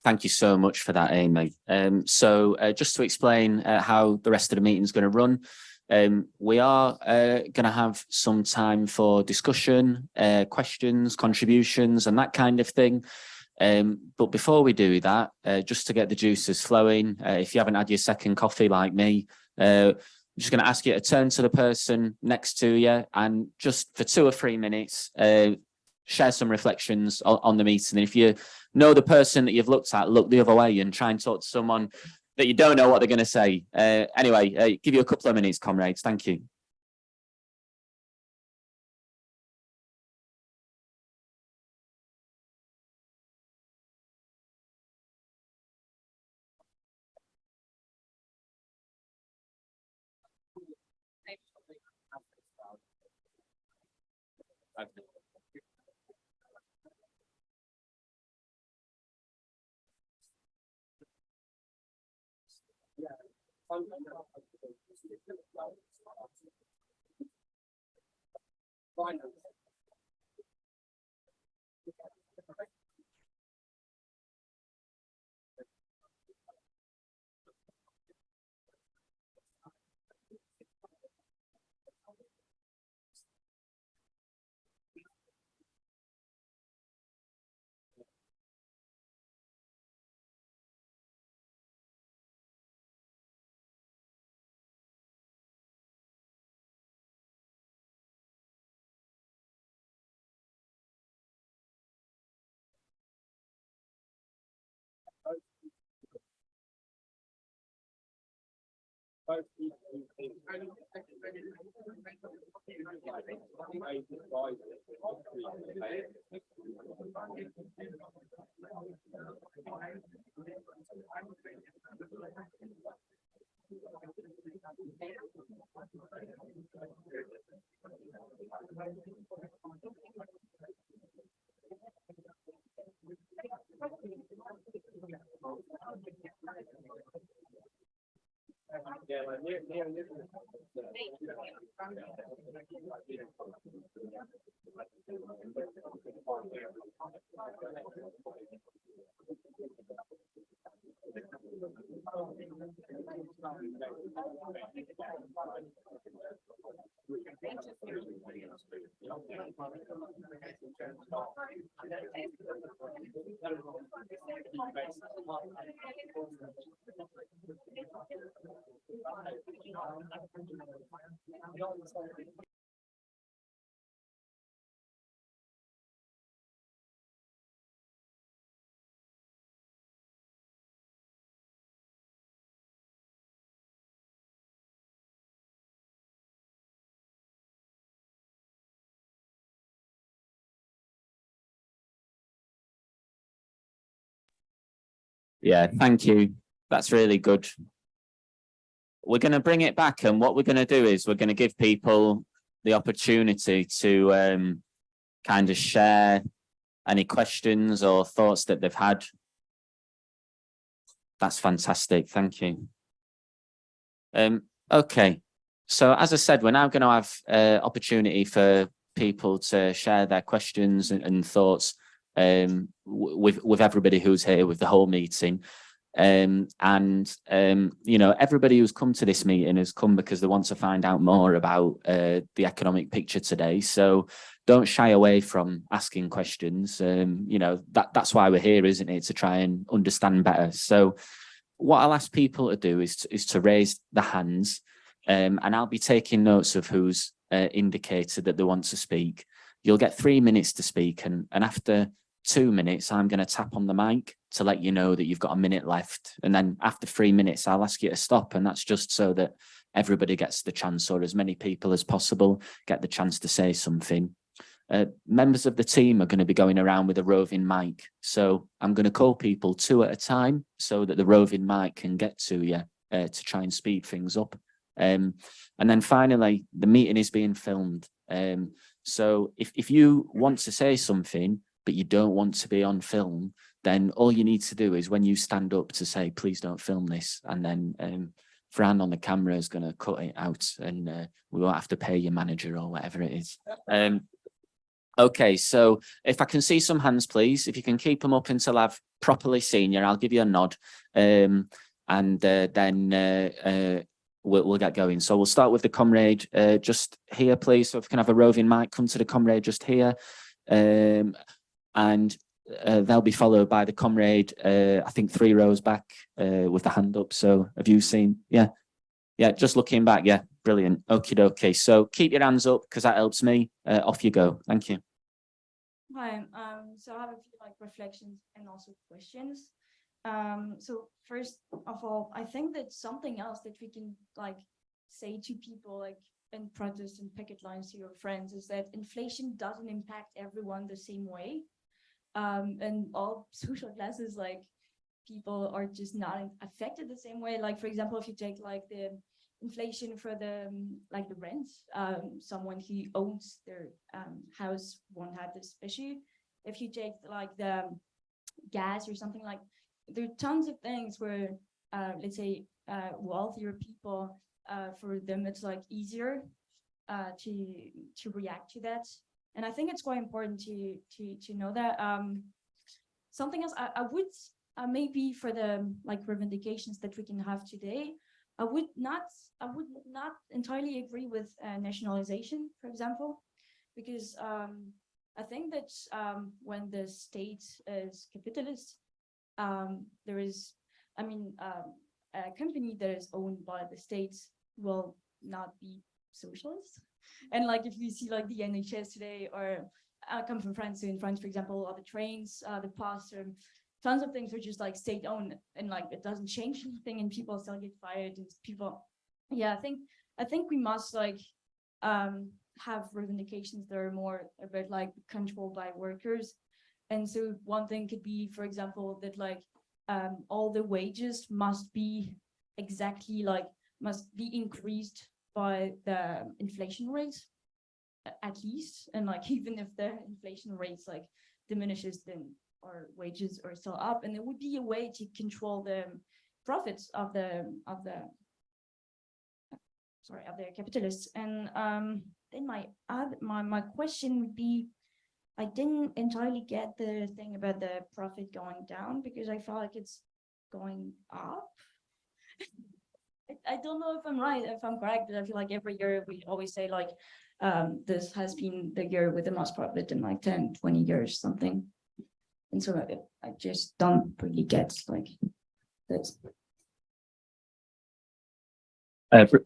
Thank you so much for that, Amy. So just to explain how the rest of the meeting is going to run, we are going to have some time for discussion, questions, contributions, and that kind of thing. But before we do that, just to get the juices flowing, if you haven't had your second coffee like me, I'm just going to ask you to turn to the person next to you and just for 2 or 3 minutes, share some reflections on the meeting. And if you know the person that you've looked at, look the other way and try and talk to someone that you don't know what they're going to say. Anyway, give you a couple of minutes, comrades. Thank you. Yeah, thank you. That's really good. We're going to bring it back, and what we're going to do is we're going to give people the opportunity to kind of share any questions or thoughts that they've had. That's fantastic. Thank you. Okay. So as I said, we're now going to have opportunity for people to share their questions and thoughts with everybody who's here, with the whole meeting. You know, everybody who's come to this meeting has come because they want to find out more about the economic picture today. So don't shy away from asking questions. You know, that's why we're here, isn't it? To try and understand better. So what I'll ask people to do is to raise the hands, and I'll be taking notes of who's indicated that they want to speak. You'll get 3 minutes to speak, and after 2 minutes, I'm going to tap on the mic to let you know that you've got a minute left. And then after 3 minutes, I'll ask you to stop. And that's just so that everybody gets the chance, or as many people as possible get the chance to say something. Members of the team are going to be going around with a roving mic. So I'm going to call people 2 at a time so that the roving mic can get to you to try and speed things up. And then finally, the meeting is being filmed. So if you want to say something, but you don't want to be on film, then all you need to do is when you stand up to say, please don't film this. And then Fran on the camera is going to cut it out, and we won't have to pay your manager or whatever it is. Okay, so if I can see some hands, please, if you can keep them up until I've properly seen you, I'll give you a nod, and then we'll get going. So we'll start with the comrade just here, please. So if we can have a roving mic come to the comrade just here, and they'll be followed by the comrade, I think 3 rows back with the hand up. So have you seen? Yeah, just looking back. Yeah, brilliant. Okie dokie. So keep your hands up because that helps me. Off you go. Thank you. Hi, so I have a few reflections and also questions. So first of all, I think that something else that we can say to people in protest and picket lines to your friends is that inflation doesn't impact everyone the same way. And all social classes, people are just not affected the same way. For example, if you take the inflation for the rent, someone who owns their house won't have this issue. If you take the gas or something, there are tons of things where let's say wealthier people, for them it's easier to react to that. And I think it's quite important to know that. Something else I would maybe for the revendications that we can have today, I would not entirely agree with nationalization, for example, because I think that when the state is capitalist, there is, a company that is owned by the state will not be socialist. And if you see the NHS today, or I come from France, so in France, for example, all the trains, the bus, tons of things are just state owned, and it doesn't change anything, and people still get fired, and people, yeah, I think we must have reivindications that are more about control by workers. And so one thing could be, for example, that all the wages must be exactly must be increased by the inflation rate at least, and even if the inflation rates diminishes, then our wages are still up, and there would be a way to control the profits of the sorry, they're capitalists. And then my question would be, I didn't entirely get the thing about the profit going down, because I felt like it's going up. I don't know if I'm right, if I'm correct, but I feel like every year we always say like, this has been the year with the most profit in like 10, 20 years, something. And so I just don't really get like this.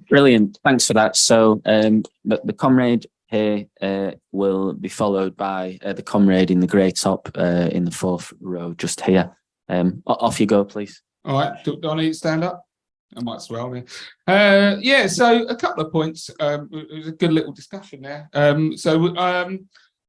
Brilliant, thanks for that. So the comrade here will be followed by the comrade in the grey top in the fourth row just here. Off you go, please. All right, do I need to stand up? I might as well. Yeah, so a couple of points. It was a good little discussion there.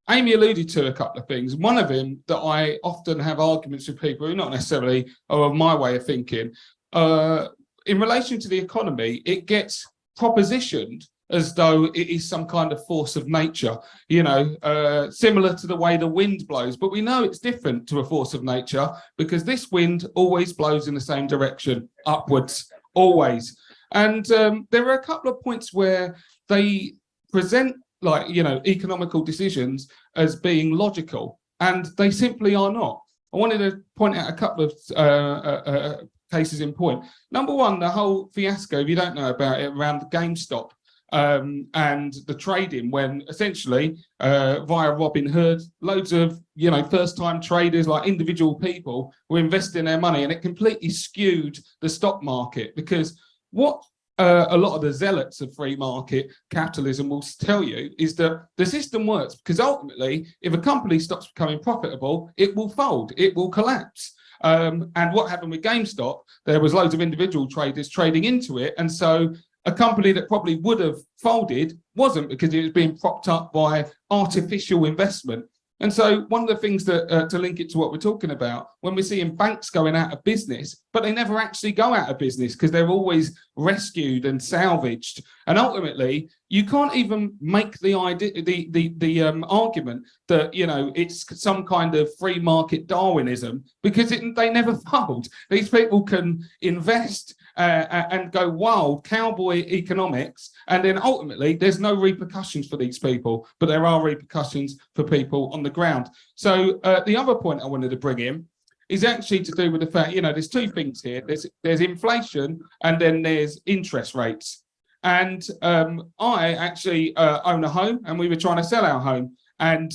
Amy alluded to a couple of things. One of them that I often have arguments with people who not necessarily are of my way of thinking. In relation to the economy, it gets propositioned as though it is some kind of force of nature, you know, similar to the way the wind blows. But we know it's different to a force of nature, because this wind always blows in the same direction, upwards, always. And there are a couple of points where they present, like, you know, economical decisions as being logical, and they simply are not. I wanted to point out a couple of cases in point. Number one, the whole fiasco, if you don't know about it, around GameStop and the trading, when essentially via Robin Hood, loads of, you know, first-time traders, like individual people, were investing their money, and it completely skewed the stock market. Because what a lot of the zealots of free market capitalism will tell you is that the system works because ultimately, if a company stops becoming profitable, it will fold, it will collapse. And what happened with GameStop, there was loads of individual traders trading into it, and so a company that probably would have folded wasn't, because it was being propped up by artificial investment. And so one of the things that, to link it to what we're talking about, when we're seeing banks going out of business, but they never actually go out of business because they're always rescued and salvaged. And ultimately, you can't even make the idea, the argument that, you know, it's some kind of free market Darwinism, because they never fold. These people can invest and go wild, cowboy economics, and then ultimately there's no repercussions for these people, but there are repercussions for people on the ground. So the other point I wanted to bring in is actually to do with the fact, you know, there's two things here. There's inflation, and then there's interest rates. And I actually own a home, and we were trying to sell our home. And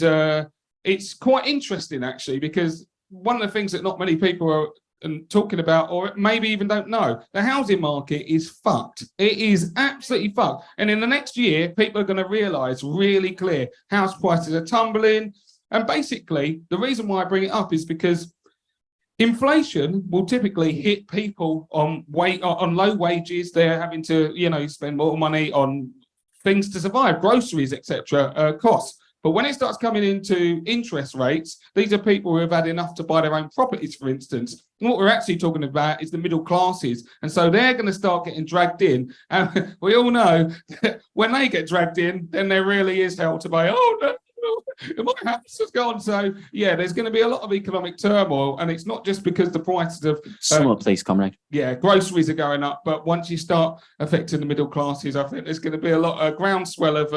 it's quite interesting, actually, because one of the things that not many people are talking about, or maybe even don't know, the housing market is fucked. It is absolutely fucked. And in the next year, people are going to realise really clear house prices are tumbling. And basically, the reason why I bring it up is because inflation will typically hit people on low wages. They're having to, you know, spend more money on things to survive, groceries, etc., costs. But when it starts coming into interest rates, these are people who have had enough to buy their own properties, for instance. And what we're actually talking about is the middle classes. And so they're going to start getting dragged in. And we all know that when they get dragged in, then there really is hell to pay. Oh, no. My house has gone. So yeah, there's going to be a lot of economic turmoil, and it's not just because the prices of Sum up, please, comrade. Yeah, groceries are going up, but once you start affecting the middle classes, I think there's going to be a lot of groundswell of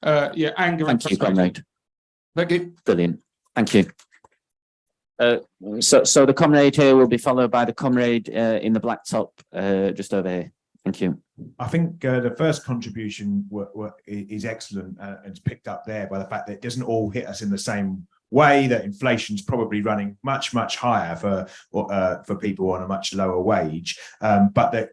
anger. Thank you, comrade. Thank you. Brilliant. Thank you. So the comrade here will be followed by the comrade in the black top just over here. Thank you. I think the first contribution is excellent, and it's picked up there by the fact that it doesn't all hit us in the same way, that inflation's probably running much higher for people on a much lower wage, but that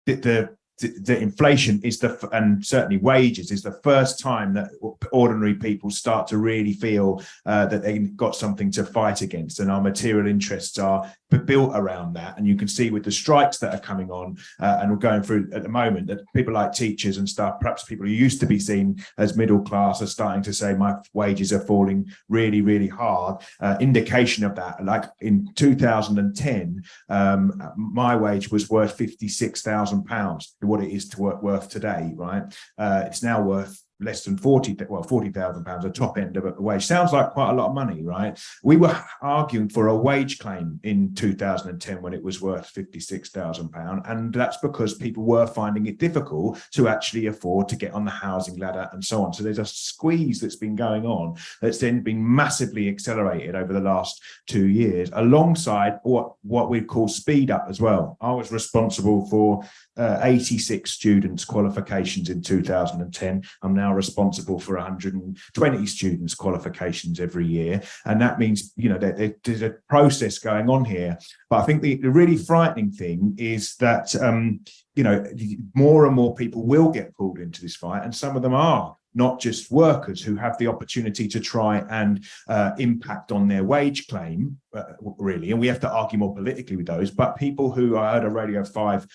the inflation is and certainly wages is the first time that ordinary people start to really feel that they've got something to fight against, and our material interests are built around that. And you can see with the strikes that are coming on and we're going through at the moment, that people like teachers and stuff, perhaps people who used to be seen as middle class, are starting to say my wages are falling really hard. Indication of that, like in 2010, my wage was worth £56,000, what it is to worth today, right? It's now worth less than £40,000, the top end of a wage. Sounds like quite a lot of money, right? We were arguing for a wage claim in 2010 when it was worth £56,000, and that's because people were finding it difficult to actually afford to get on the housing ladder and so on. So there's a squeeze that's been going on that's then been massively accelerated over the last 2 years, alongside what we call speed up as well. I was responsible for 86 students' qualifications in 2010. I'm now responsible for 120 students' qualifications every year. And that means, you know, there's a process going on here. But I think the really frightening thing is that, you know, more and more people will get pulled into this fight, and some of them are not just workers who have the opportunity to try and impact on their wage claim, really, and we have to argue more politically with those, but people who, I heard a Radio 5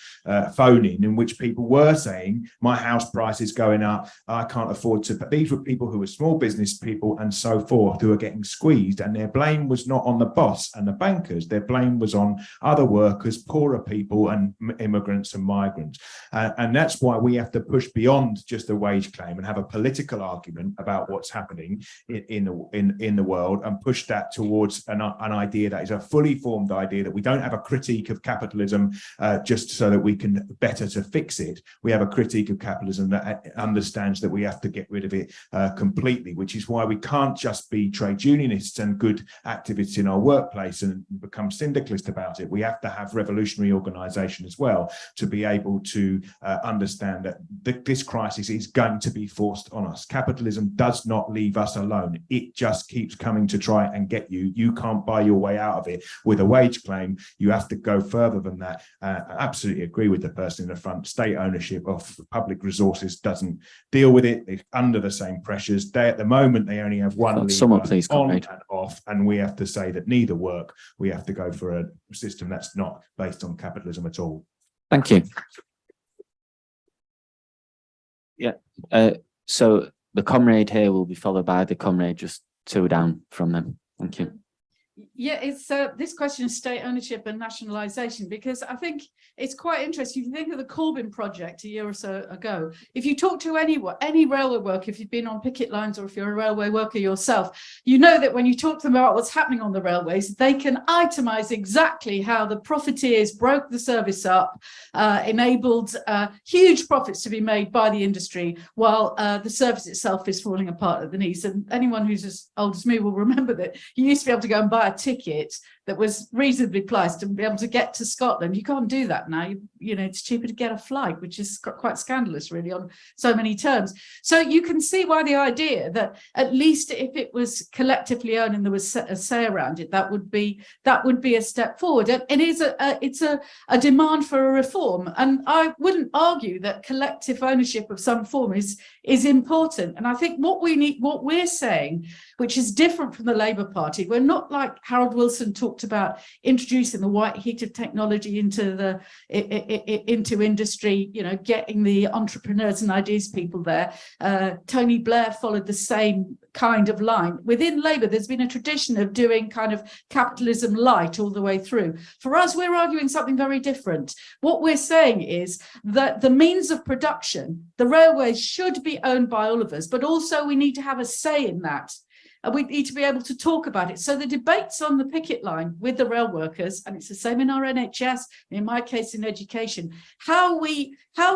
phone in which people were saying, my house price is going up, I can't afford to, but these were people who were small business people and so forth, who are getting squeezed, and their blame was not on the boss and the bankers, their blame was on other workers, poorer people and immigrants and migrants. And that's why we have to push beyond just a wage claim and have a political argument about what's happening in the world, and push that towards an idea that is a fully formed idea, that we don't have a critique of capitalism just so that we can better to fix it. We have a critique of capitalism that understands that we have to get rid of it completely, which is why we can't just be trade unionists and good activists in our workplace and become syndicalist about it. We have to have revolutionary organisation as well to be able to understand that this crisis is going to be forced on us. Capitalism does not leave us alone. It just keeps coming to try and get you. You can't buy your way out of it with a wage claim. You have to go further than that. I absolutely agree with the person in the front. State ownership of public resources doesn't deal with it. They're under the same pressures. At the moment, they only have one lever, please, on comrade. and off, and we have to say that neither work. We have to go for a system that's not based on capitalism at all. Thank you. Yeah. So the comrade here will be followed by the comrade just 2 down from them. Thank you. Yeah, it's this question of state ownership and nationalisation, because I think it's quite interesting. If you think of the Corbyn project a year or so ago, if you talk to anyone, any railway worker, if you've been on picket lines or if you're a railway worker yourself, you know that when you talk to them about what's happening on the railways, they can itemise exactly how the profiteers broke the service up, enabled huge profits to be made by the industry, while the service itself is falling apart at the knees. And anyone who's as old as me will remember that you used to be able to go and buy a ticket that was reasonably priced and be able to get to Scotland. You can't do that now. You know, it's cheaper to get a flight, which is quite scandalous, really, on so many terms. So you can see why the idea that at least if it was collectively owned and there was a say around it, that would be a step forward. And it is it's a demand for a reform. And I wouldn't argue that collective ownership of some form is important. And I think what we're saying, which is different from the Labour Party, we're not like Harold Wilson talked about introducing the white heat of technology into industry, you know, getting the entrepreneurs and ideas people there. Tony Blair followed the same kind of line. Within Labour, there's been a tradition of doing kind of capitalism light all the way through. For us, we're arguing something very different. What we're saying is that the means of production, the railways, should be owned by all of us, but also we need to have a say in that. And we need to be able to talk about it. So the debates on the picket line with the rail workers, and it's the same in our NHS, in my case in education, how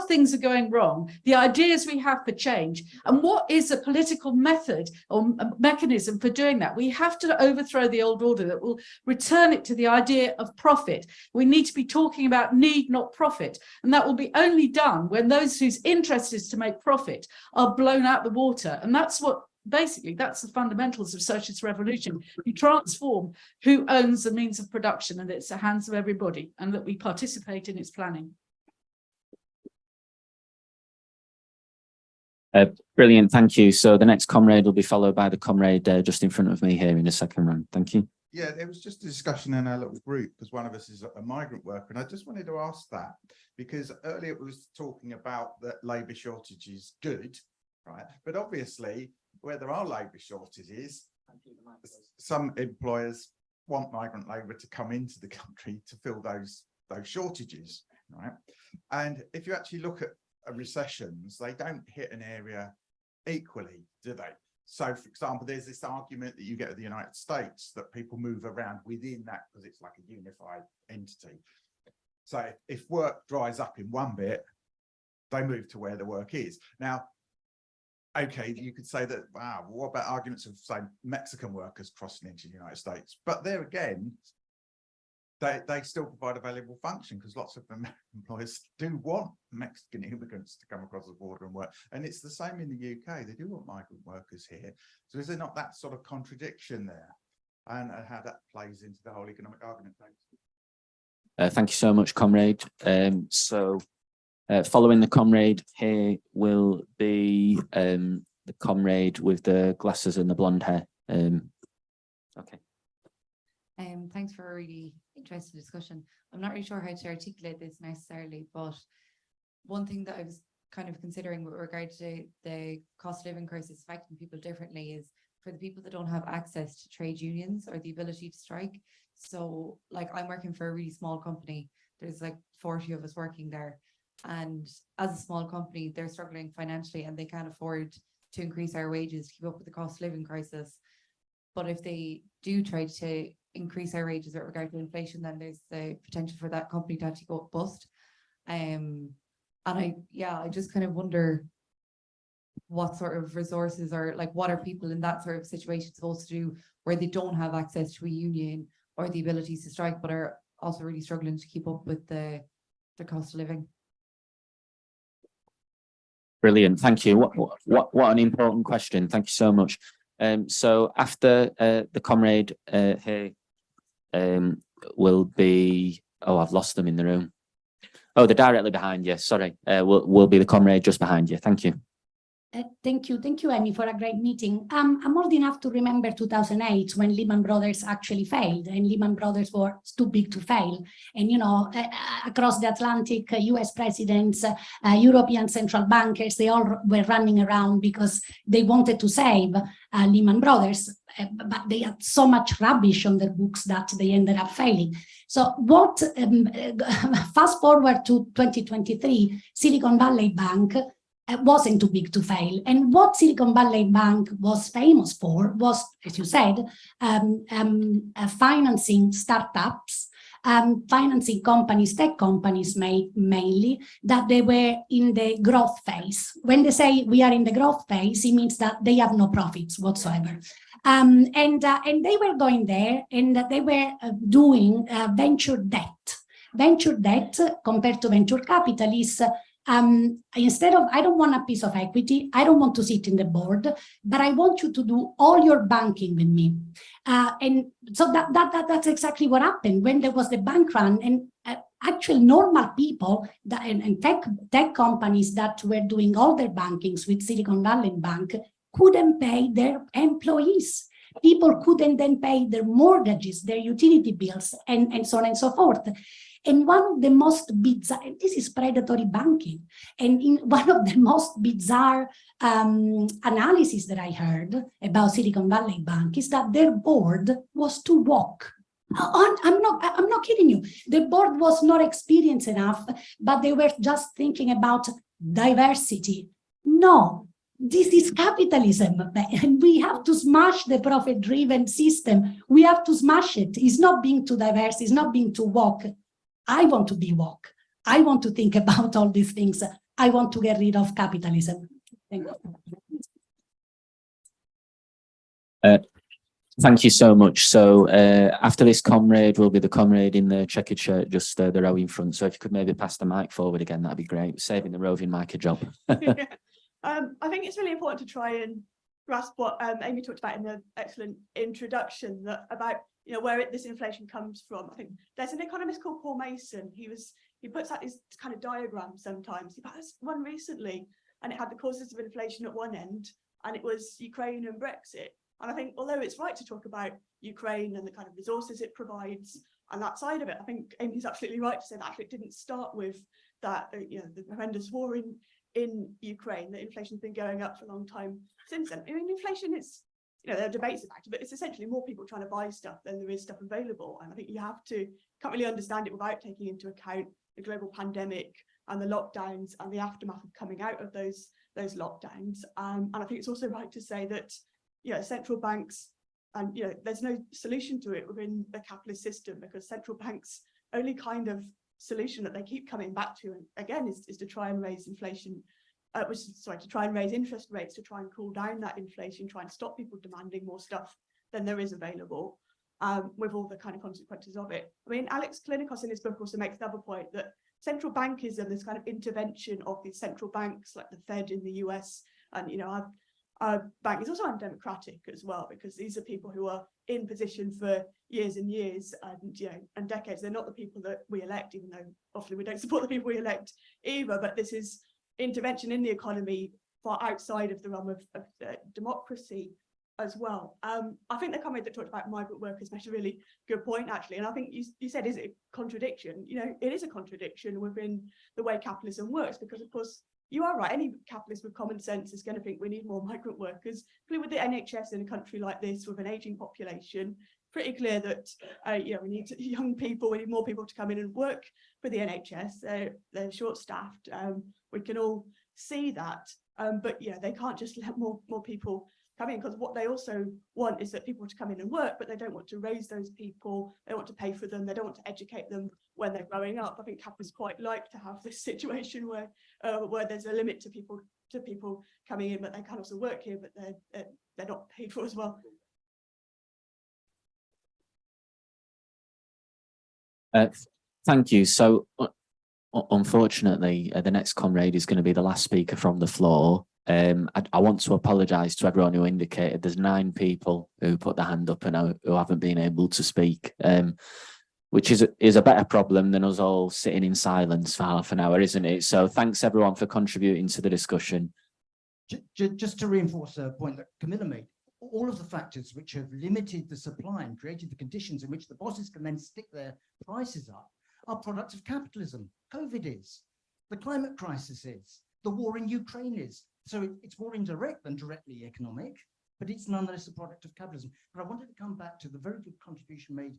things are going wrong, the ideas we have for change, and what is a political method or a mechanism for doing that. We have to overthrow the old order that will return it to the idea of profit. We need to be talking about need, not profit. And that will be only done when those whose interest is to make profit are blown out the water. And that's what basically, that's the fundamentals of socialist revolution. You transform who owns the means of production, and it's the hands of everybody, and that we participate in its planning. Brilliant, thank you. So the next comrade will be followed by the comrade just in front of me here in the second round. Thank you. Yeah, there was just a discussion in our little group, because one of us is a migrant worker, and I just wanted to ask that, because earlier it was talking about that labour shortage is good, right? But obviously, where there are labour shortages, some employers want migrant labour to come into the country to fill those shortages, right? And if you actually look at recessions, they don't hit an area equally, do they? So, for example, there's this argument that you get with the United States that people move around within that because it's like a unified entity. So if work dries up in one bit, they move to where the work is. Now, okay, you could say that, wow, what about arguments of, say, Mexican workers crossing into the United States? But there again, they still provide a valuable function because lots of American employers do want Mexican immigrants to come across the border and work. And it's the same in the UK. They do want migrant workers here. So is there not that sort of contradiction there? And how that plays into the whole economic argument? Thank you so much, comrade. Following the comrade here will be the comrade with the glasses and the blonde hair. Okay. Thanks for a really interesting discussion. I'm not really sure how to articulate this necessarily, but one thing that I was kind of considering with regard to the cost of living crisis affecting people differently is for the people that don't have access to trade unions or the ability to strike. So like I'm working for a really small company. There's like 40 of us working there. And as a small company, they're struggling financially and they can't afford to increase our wages to keep up with the cost of living crisis. But if they do try to increase our wages with regard to inflation, then there's the potential for that company to actually go bust. And I just kind of wonder what sort of resources or like what are people in that sort of situation supposed to do where they don't have access to a union or the abilities to strike, but are also really struggling to keep up with the cost of living. Brilliant, thank you. What an important question. Thank you so much. So after the comrade here will be, oh, I've lost them in the room. Oh, they're directly behind you. Sorry, will be the comrade just behind you. Thank you. Thank you, Amy, for a great meeting. I'm old enough to remember 2008 when Lehman Brothers actually failed, and Lehman Brothers was too big to fail. And, you know, across the Atlantic, US presidents, European central bankers, they all were running around because they wanted to save Lehman Brothers, but they had so much rubbish on their books that they ended up failing. So what, fast forward to 2023, Silicon Valley Bank wasn't too big to fail. And what Silicon Valley Bank was famous for was, as you said, financing startups, financing companies, tech companies mainly, that they were in the growth phase. When they say we are in the growth phase, it means that they have no profits whatsoever. And they were going there and they were doing venture debt. Venture debt compared to venture capital is instead of, I don't want a piece of equity, I don't want to sit in the board, but I want you to do all your banking with me. And so that's exactly what happened when there was the bank run, and actual normal people that, and tech companies that were doing all their bankings with Silicon Valley Bank couldn't pay their employees. People couldn't then pay their mortgages, their utility bills, and so on and so forth. And one of the most bizarre, this is predatory banking, and in one of the most bizarre analysis that I heard about Silicon Valley Bank is that their board was too woke. I'm not kidding you. The board was not experienced enough, but they were just thinking about diversity. No, this is capitalism, and we have to smash the profit-driven system. We have to smash it. It's not being too diverse. It's not being too woke. I want to be woke. I want to think about all these things. I want to get rid of capitalism. Thank you. Thank you so much. So after this comrade will be the comrade in the checkered shirt, just the row in front. So if you could maybe pass the mic forward again, that'd be great. Saving the roving mic a job. I think it's really important to try and grasp what Amy talked about in the excellent introduction about where this inflation comes from. I think there's an economist called Paul Mason. He puts out his kind of diagram sometimes. He put one recently, and it had the causes of inflation at one end, and it was Ukraine and Brexit. And I think although it's right to talk about Ukraine and the kind of resources it provides and that side of it, I think Amy's absolutely right to say that actually it didn't start with that, the horrendous war in Ukraine. That inflation's been going up for a long time since then. I mean, inflation is, there are debates about it, but it's essentially more people trying to buy stuff than there is stuff available. And I think can't really understand it without taking into account the global pandemic, and the lockdowns and the aftermath of coming out of those lockdowns. And I think it's also right to say that, you know, central banks, and, you know, there's no solution to it within the capitalist system, because central banks' only kind of solution that they keep coming back to, and again, is to try and raise inflation, to try and raise interest rates, to try and cool down that inflation, try and stop people demanding more stuff than there is available, with all the kind of consequences of it. I mean, Alex Klinikos in his book also makes the other point that central bankism, this kind of intervention of these central banks like the Fed in the US, and, you know, our bank is also undemocratic as well, because these are people who are in position for years and years and, you know, and decades. They're not the people that we elect, even though often we don't support the people we elect either, but this is intervention in the economy far outside of the realm of democracy as well. I think the comment that talked about migrant workers made a really good point, actually, and I think you said, is it a contradiction? You know, it is a contradiction within the way capitalism works, because of course you are right, any capitalist with common sense is going to think we need more migrant workers. Clearly, with the NHS in a country like this with an aging population, pretty clear that you know, we need young people, we need more people to come in and work for the NHS. They're short-staffed. We can all see that, but yeah, they can't just let more people come in, because what they also want is that people to come in and work, but they don't want to raise those people, they want to pay for them, they don't want to educate them when they're growing up. I think capitalists quite like to have this situation where there's a limit to people coming in, but they can also work here, but they're not paid for as well. Thank you. So unfortunately, the next comrade is going to be the last speaker from the floor. I want to apologise to everyone who indicated. There's 9 people who put their hand up and who haven't been able to speak, which is a better problem than us all sitting in silence for half an hour, isn't it? So thanks everyone for contributing to the discussion. Just to reinforce a point that Camilla made, all of the factors which have limited the supply and created the conditions in which the bosses can then stick their prices up are products of capitalism. COVID is, the climate crisis is, the war in Ukraine is. So it's more indirect than directly economic, but it's nonetheless a product of capitalism. But I wanted to come back to the very good contribution made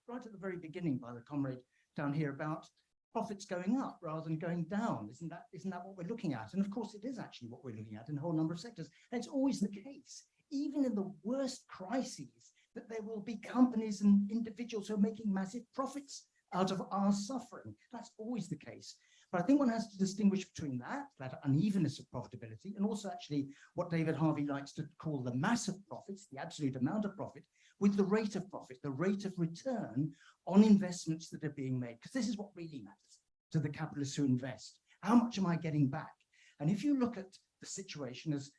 right at the very beginning by the comrade down here about profits going up rather than going down. Isn't that what we're looking at? And of course, it is actually what we're looking at in a whole number of sectors. And it's always the case, even in the worst crises, that there will be companies and individuals who are making massive profits out of our suffering. That's always the case. But I think one has to distinguish between that unevenness of profitability, and also actually what David Harvey likes to call the mass of profits, the absolute amount of profit, with the rate of profit, the rate of return on investments that are being made. Because this is what really matters to the capitalists who invest. How much am I getting back? And if you look at the situation, as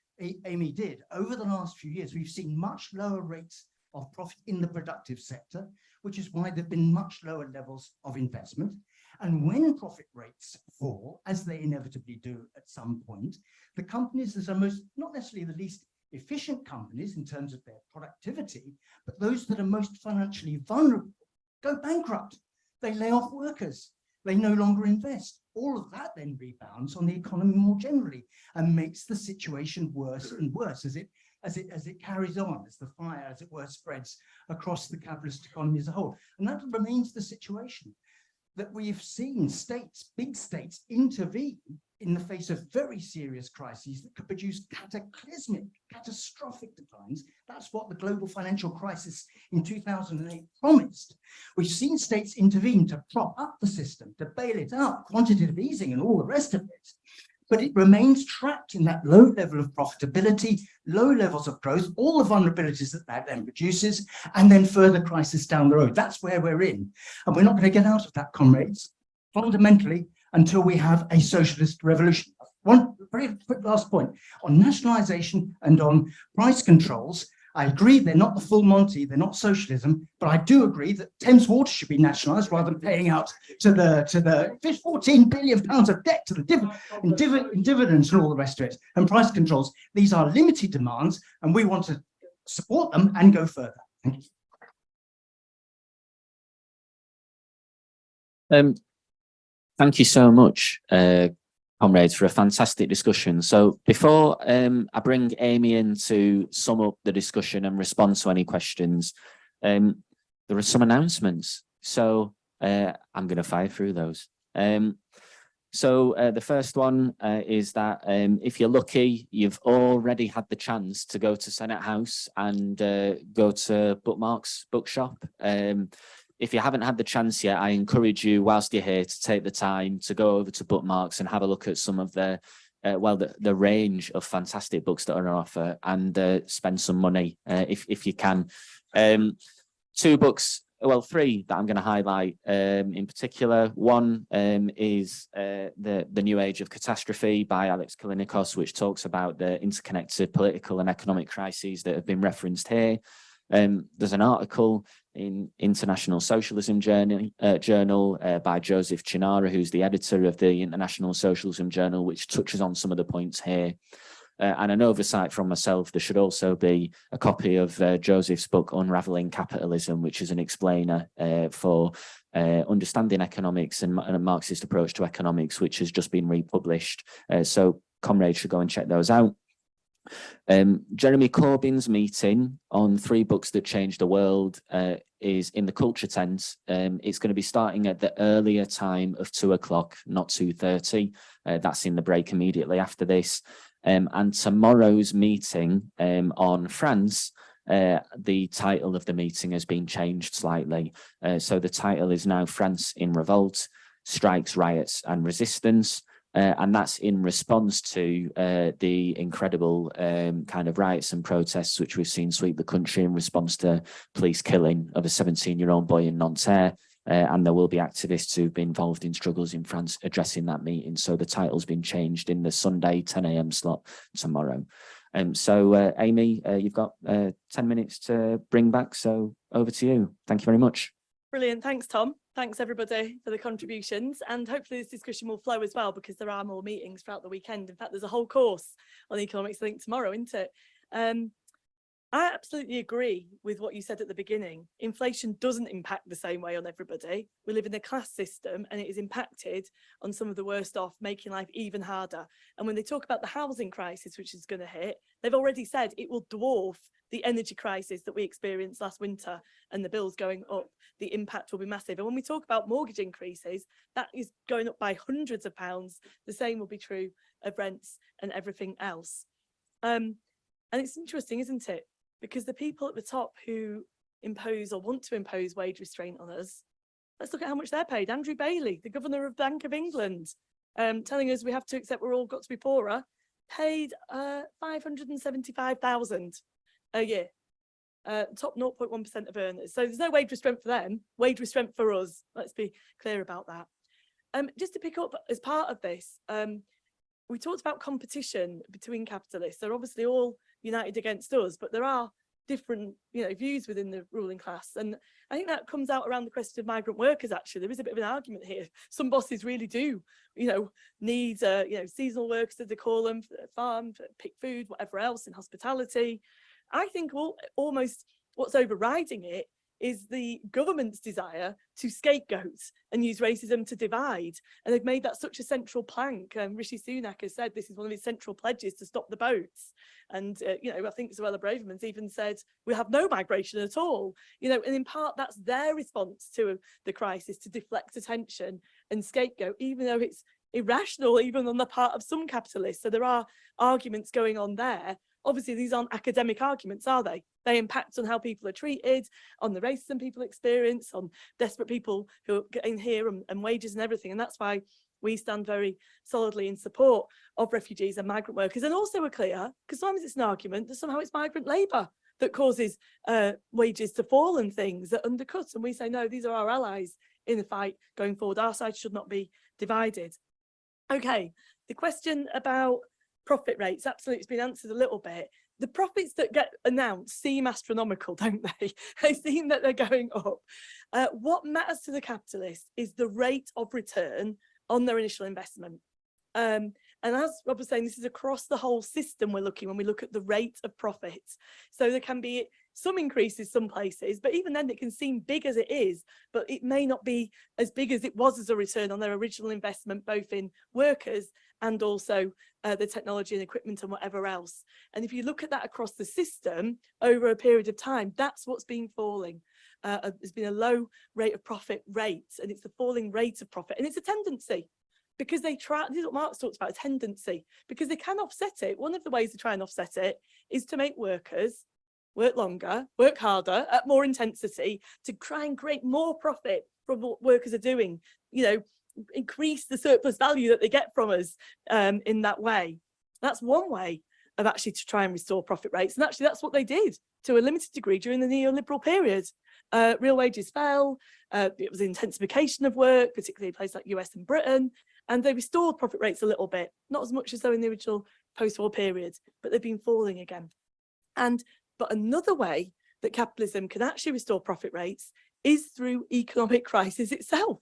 Amy did, over the last few years, we've seen much lower rates of profit in the productive sector, which is why there have been much lower levels of investment. And when profit rates fall, as they inevitably do at some point, the companies that are most, not necessarily the least efficient companies in terms of their productivity, but those that are most financially vulnerable, go bankrupt. They lay off workers. They no longer invest. All of that then rebounds on the economy more generally and makes the situation worse and worse as it carries on, as the fire, as it were, spreads across the capitalist economy as a whole. And that remains the situation, that we've seen states, big states, intervene in the face of very serious crises that could produce cataclysmic, catastrophic declines. That's what the global financial crisis in 2008 promised. We've seen states intervene to prop up the system, to bail it out, quantitative easing and all the rest of it. But it remains trapped in that low level of profitability, low levels of growth, all the vulnerabilities that then produces, and then further crisis down the road. That's where we're in. And we're not going to get out of that, comrades, fundamentally, until we have a socialist revolution. One very quick last point on nationalization and on price controls. I agree they're not the full Monty, they're not socialism, but I do agree that Thames Water should be nationalised rather than paying out to the 14 billion pounds of debt to the dividends and all the rest of it. And price controls, these are limited demands, and we want to support them and go further. Thank you. Thank you so much, comrades, for a fantastic discussion. So before I bring Amy in to sum up the discussion and respond to any questions, there are some announcements. So I'm going to fire through those. So the first one is that if you're lucky, you've already had the chance to go to Senate House and go to Bookmark's bookshop. If you haven't had the chance yet, I encourage you, whilst you're here, to take the time to go over to Bookmarks and have a look at some of the the range of fantastic books that are on offer, and spend some money if you can. Two books, well, three that I'm going to highlight in particular. One is the New Age of Catastrophe by Alex Kalinikos, which talks about the interconnected political and economic crises that have been referenced here. There's an article in International Socialism Journal by Joseph Chinara, who's the editor of the International Socialism Journal, which touches on some of the points here. And an oversight from myself, there should also be a copy of Joseph's book, Unraveling Capitalism, which is an explainer for understanding economics and a Marxist approach to economics, which has just been republished. So comrades should go and check those out. Jeremy Corbyn's meeting on 3 books that changed the world is in the culture tent. It's going to be starting at the earlier time of 2 o'clock, not 2:30. That's in the break immediately after this. And tomorrow's meeting on France, the title of the meeting has been changed slightly. So the title is now France in Revolt, Strikes, Riots and Resistance. And that's in response to the incredible kind of riots and protests which we've seen sweep the country in response to police killing of a 17-year-old boy in Nanterre. And there will be activists who've been involved in struggles in France addressing that meeting. So the title's been changed in the Sunday 10 a.m. slot tomorrow. So Amy, you've got 10 minutes to bring back. So over to you. Thank you very much. Brilliant. Thanks, Tom. Thanks, everybody, for the contributions. And hopefully this discussion will flow as well, because there are more meetings throughout the weekend. In fact, there's a whole course on economics, I think, tomorrow, isn't it? I absolutely agree with what you said at the beginning. Inflation doesn't impact the same way on everybody. We live in a class system, and it is impacted on some of the worst off, making life even harder. And when they talk about the housing crisis, which is going to hit, they've already said it will dwarf the energy crisis that we experienced last winter, and the bills going up. The impact will be massive. And when we talk about mortgage increases, that is going up by hundreds of pounds. The same will be true of rents and everything else. And it's interesting, isn't it? Because the people at the top who impose or want to impose wage restraint on us, let's look at how much they're paid. Andrew Bailey, the governor of Bank of England, telling us we have to accept we're all got to be poorer, paid 575,000 a year, top 0.1% of earners. So there's no wage restraint for them, wage restraint for us. Let's be clear about that. Just to pick up as part of this, we talked about competition between capitalists. They're obviously all united against us, but there are different, views within the ruling class. And I think that comes out around the question of migrant workers. Actually, there is a bit of an argument here. Some bosses really do, need, seasonal workers, as they call them, for the farm, for pick food, whatever else, in hospitality. I think almost what's overriding it is the government's desire to scapegoat and use racism to divide. And they've made that such a central plank. Rishi Sunak has said this is one of his central pledges to stop the boats. And, I think Zoella Braverman's even said we have no migration at all. And in part, that's their response to the crisis, to deflect attention and scapegoat, even though it's irrational, even on the part of some capitalists. So there are arguments going on there. Obviously, these aren't academic arguments, are they? They impact on how people are treated, on the racism people experience, on desperate people who are getting here and wages and everything. And that's why we stand very solidly in support of refugees and migrant workers. And also we're clear, because sometimes it's an argument that somehow it's migrant labour that causes wages to fall and things that undercut. And we say, no, these are our allies in the fight going forward. Our side should not be divided. Okay, the question about profit rates, absolutely, it's been answered a little bit. The profits that get announced seem astronomical, don't they? They seem that they're going up. What matters to the capitalist is the rate of return on their initial investment. And as Rob was saying, this is across the whole system we're looking when we look at the rate of profits. So there can be some increases some places, but even then it can seem big as it is, but it may not be as big as it was as a return on their original investment, both in workers and also the technology and equipment and whatever else. And if you look at that across the system over a period of time, that's what's been falling. There's been a low rate of profit rate, and it's the falling rate of profit, and it's a tendency. because they try, this is what Marx talks about, a tendency, because they can offset it. One of the ways to try and offset it is to make workers work longer, work harder, at more intensity, to try and create more profit from what workers are doing, you know, increase the surplus value that they get from us in that way. That's one way of actually to try and restore profit rates. And actually that's what they did to a limited degree during the neoliberal period. Real wages fell, it was intensification of work, particularly in places like US and Britain, and they restored profit rates a little bit, not as much as though in the original post-war period, but they've been falling again. But another way that capitalism can actually restore profit rates is through economic crisis itself,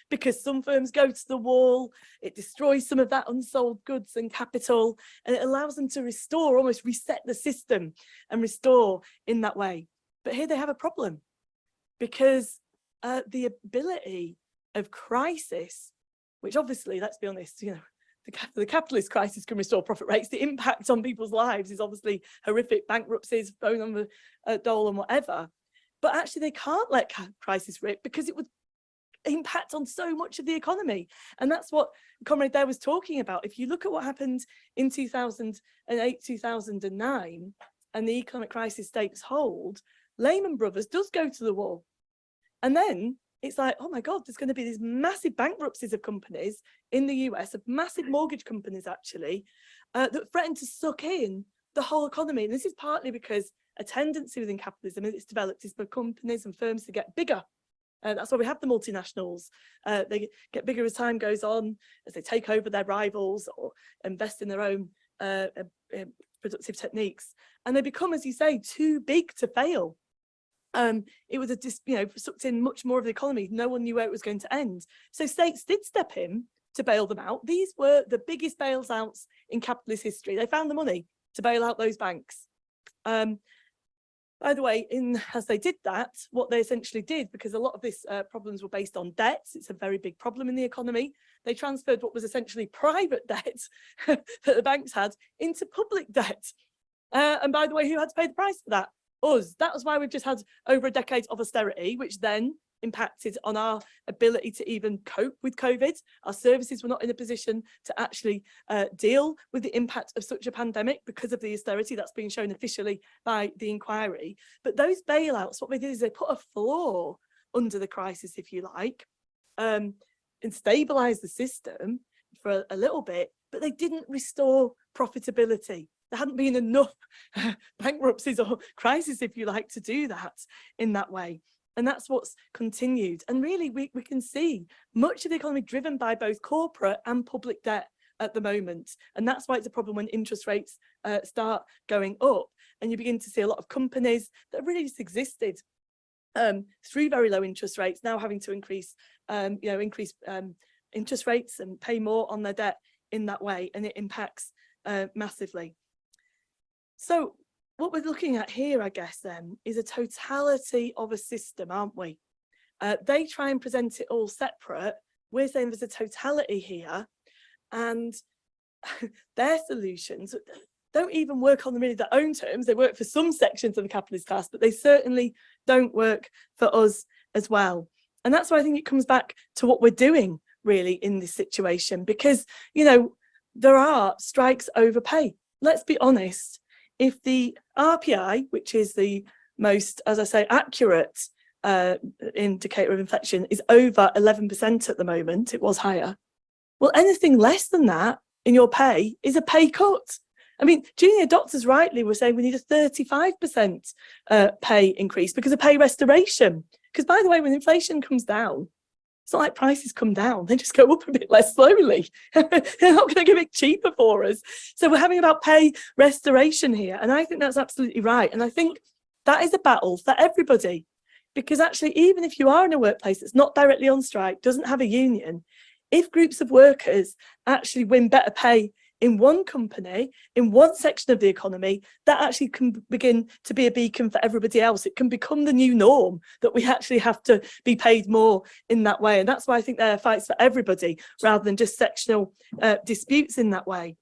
because some firms go to the wall, it destroys some of that unsold goods and capital, and it allows them to restore, almost reset the system and restore in that way. But here they have a problem, because the ability of crisis, which obviously, let's be honest, you know, the capitalist crisis can restore profit rates. The impact on people's lives is obviously horrific, bankruptcies, phone on the dole and whatever. But actually they can't let crisis rip because it would impact on so much of the economy. And that's what Comrade there was talking about. If you look at what happened in 2008, 2009, and the economic crisis takes hold, Lehman Brothers does go to the wall. And then it's like, oh my God, there's going to be these massive bankruptcies of companies in the US, of massive mortgage companies actually, that threaten to suck in the whole economy. And this is partly because a tendency within capitalism as it's developed is for companies and firms to get bigger. That's why we have the multinationals. They get bigger as time goes on, as they take over their rivals or invest in their own productive techniques. And they become, as you say, too big to fail. It was sucked in much more of the economy. No one knew where it was going to end. So states did step in to bail them out. These were the biggest bailouts in capitalist history. They found the money to bail out those banks. By the way, as they did that, what they essentially did, because a lot of these problems were based on debts, it's a very big problem in the economy, they transferred what was essentially private debt that the banks had into public debt. And by the way, who had to pay the price for that? Us. That was why we've just had over a decade of austerity, which then impacted on our ability to even cope with COVID. Our services were not in a position to actually deal with the impact of such a pandemic because of the austerity that's been shown officially by the inquiry. But those bailouts, what they did is they put a floor under the crisis, if you like, and stabilized the system for a little bit, but they didn't restore profitability. There hadn't been enough bankruptcies or crises, if you like, to do that in that way. And that's what's continued. And really, we can see much of the economy driven by both corporate and public debt at the moment. And that's why it's a problem when interest rates start going up. And you begin to see a lot of companies that really just existed through very low interest rates now having to increase interest rates and pay more on their debt in that way. And it impacts massively. So what we're looking at here, I guess, then, is a totality of a system, aren't we? They try and present it all separate. We're saying there's a totality here, and their solutions don't even work on really their own terms. They work for some sections of the capitalist class, but they certainly don't work for us as well. And that's why I think it comes back to what we're doing, really, in this situation, because, you know, there are strikes over pay. Let's be honest. If the RPI, which is the most, as I say, accurate indicator of inflation, is over 11% at the moment, it was higher. Well, anything less than that in your pay is a pay cut. I mean, junior doctors rightly were saying we need a 35% pay increase because of pay restoration. Because by the way, when inflation comes down, it's not like prices come down, they just go up a bit less slowly. They're not going to give it cheaper for us. So we're having about pay restoration here. And I think that's absolutely right. And I think that is a battle for everybody. Because actually, even if you are in a workplace that's not directly on strike, doesn't have a union, if groups of workers actually win better pay in one company, in one section of the economy, that actually can begin to be a beacon for everybody else. It can become the new norm that we actually have to be paid more in that way. And that's why I think there are fights for everybody rather than just sectional disputes in that way.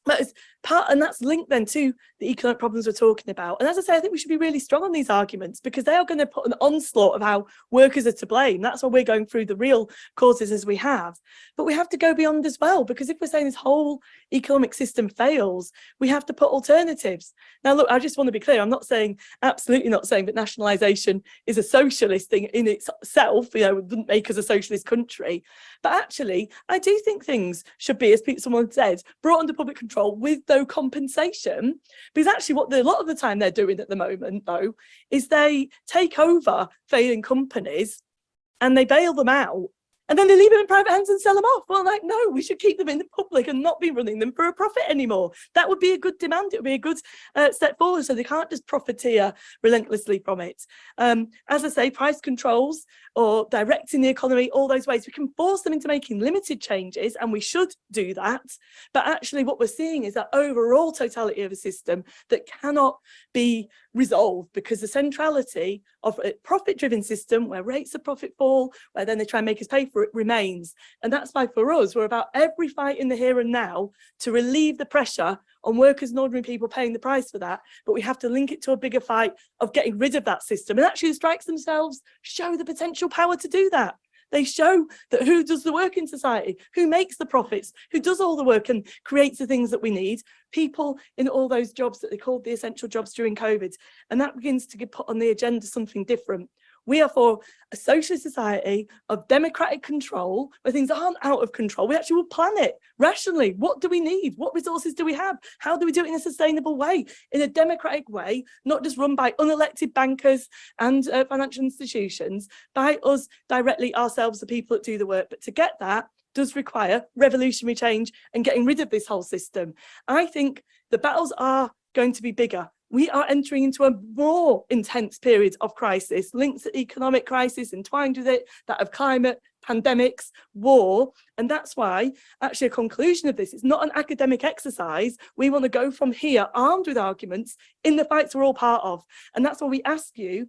But as and that's linked then to the economic problems we're talking about. And as I say, I think we should be really strong on these arguments, because they are going to put an onslaught of how workers are to blame. That's why we're going through the real causes as we have. But we have to go beyond as well, because if we're saying this whole economic system fails, we have to put alternatives. Now, look, I just want to be clear. I'm not saying, absolutely not saying that nationalisation is a socialist thing in itself, it wouldn't make us a socialist country. But actually, I do think things should be, as someone said, brought under public control with no compensation. Because actually what a lot of the time they're doing at the moment, though, is they take over failing companies and they bail them out. And then they leave them in private hands and sell them off. Well, like, no, we should keep them in the public and not be running them for a profit anymore. That would be a good demand. It would be a good step forward. So they can't just profiteer relentlessly from it. As I say, price controls or directing the economy, all those ways, we can force them into making limited changes, and we should do that. But actually what we're seeing is that overall totality of a system that cannot be resolved, because the centrality of a profit-driven system where rates of profit fall, where then they try and make us pay for it, remains. And that's why for us, we're about every fight in the here and now to relieve the pressure on workers and ordinary people paying the price for that. But we have to link it to a bigger fight of getting rid of that system. And actually the strikes themselves show the potential power to do that. They show that who does the work in society, who makes the profits, who does all the work and creates the things that we need, people in all those jobs that they called the essential jobs during COVID. And that begins to get put on the agenda something different. We are for a socialist society of democratic control where things aren't out of control. We actually will plan it rationally. What do we need? What resources do we have? How do we do it in a sustainable way, in a democratic way, not just run by unelected bankers and financial institutions, by us directly ourselves, the people that do the work. But to get that does require revolutionary change and getting rid of this whole system. I think the battles are going to be bigger. We are entering into a more intense period of crisis, linked to economic crisis, entwined with it, that of climate, pandemics, war. And that's why actually a conclusion of this is not an academic exercise. We want to go from here armed with arguments in the fights we're all part of. And that's why we ask you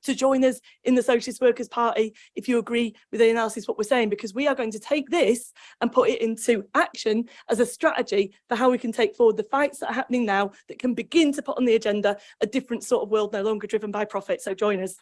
to join us in the Socialist Workers' Party if you agree with the analysis what we're saying, because we are going to take this and put it into action as a strategy for how we can take forward the fights that are happening now that can begin to put on the agenda a different sort of world, no longer driven by profit. So join us.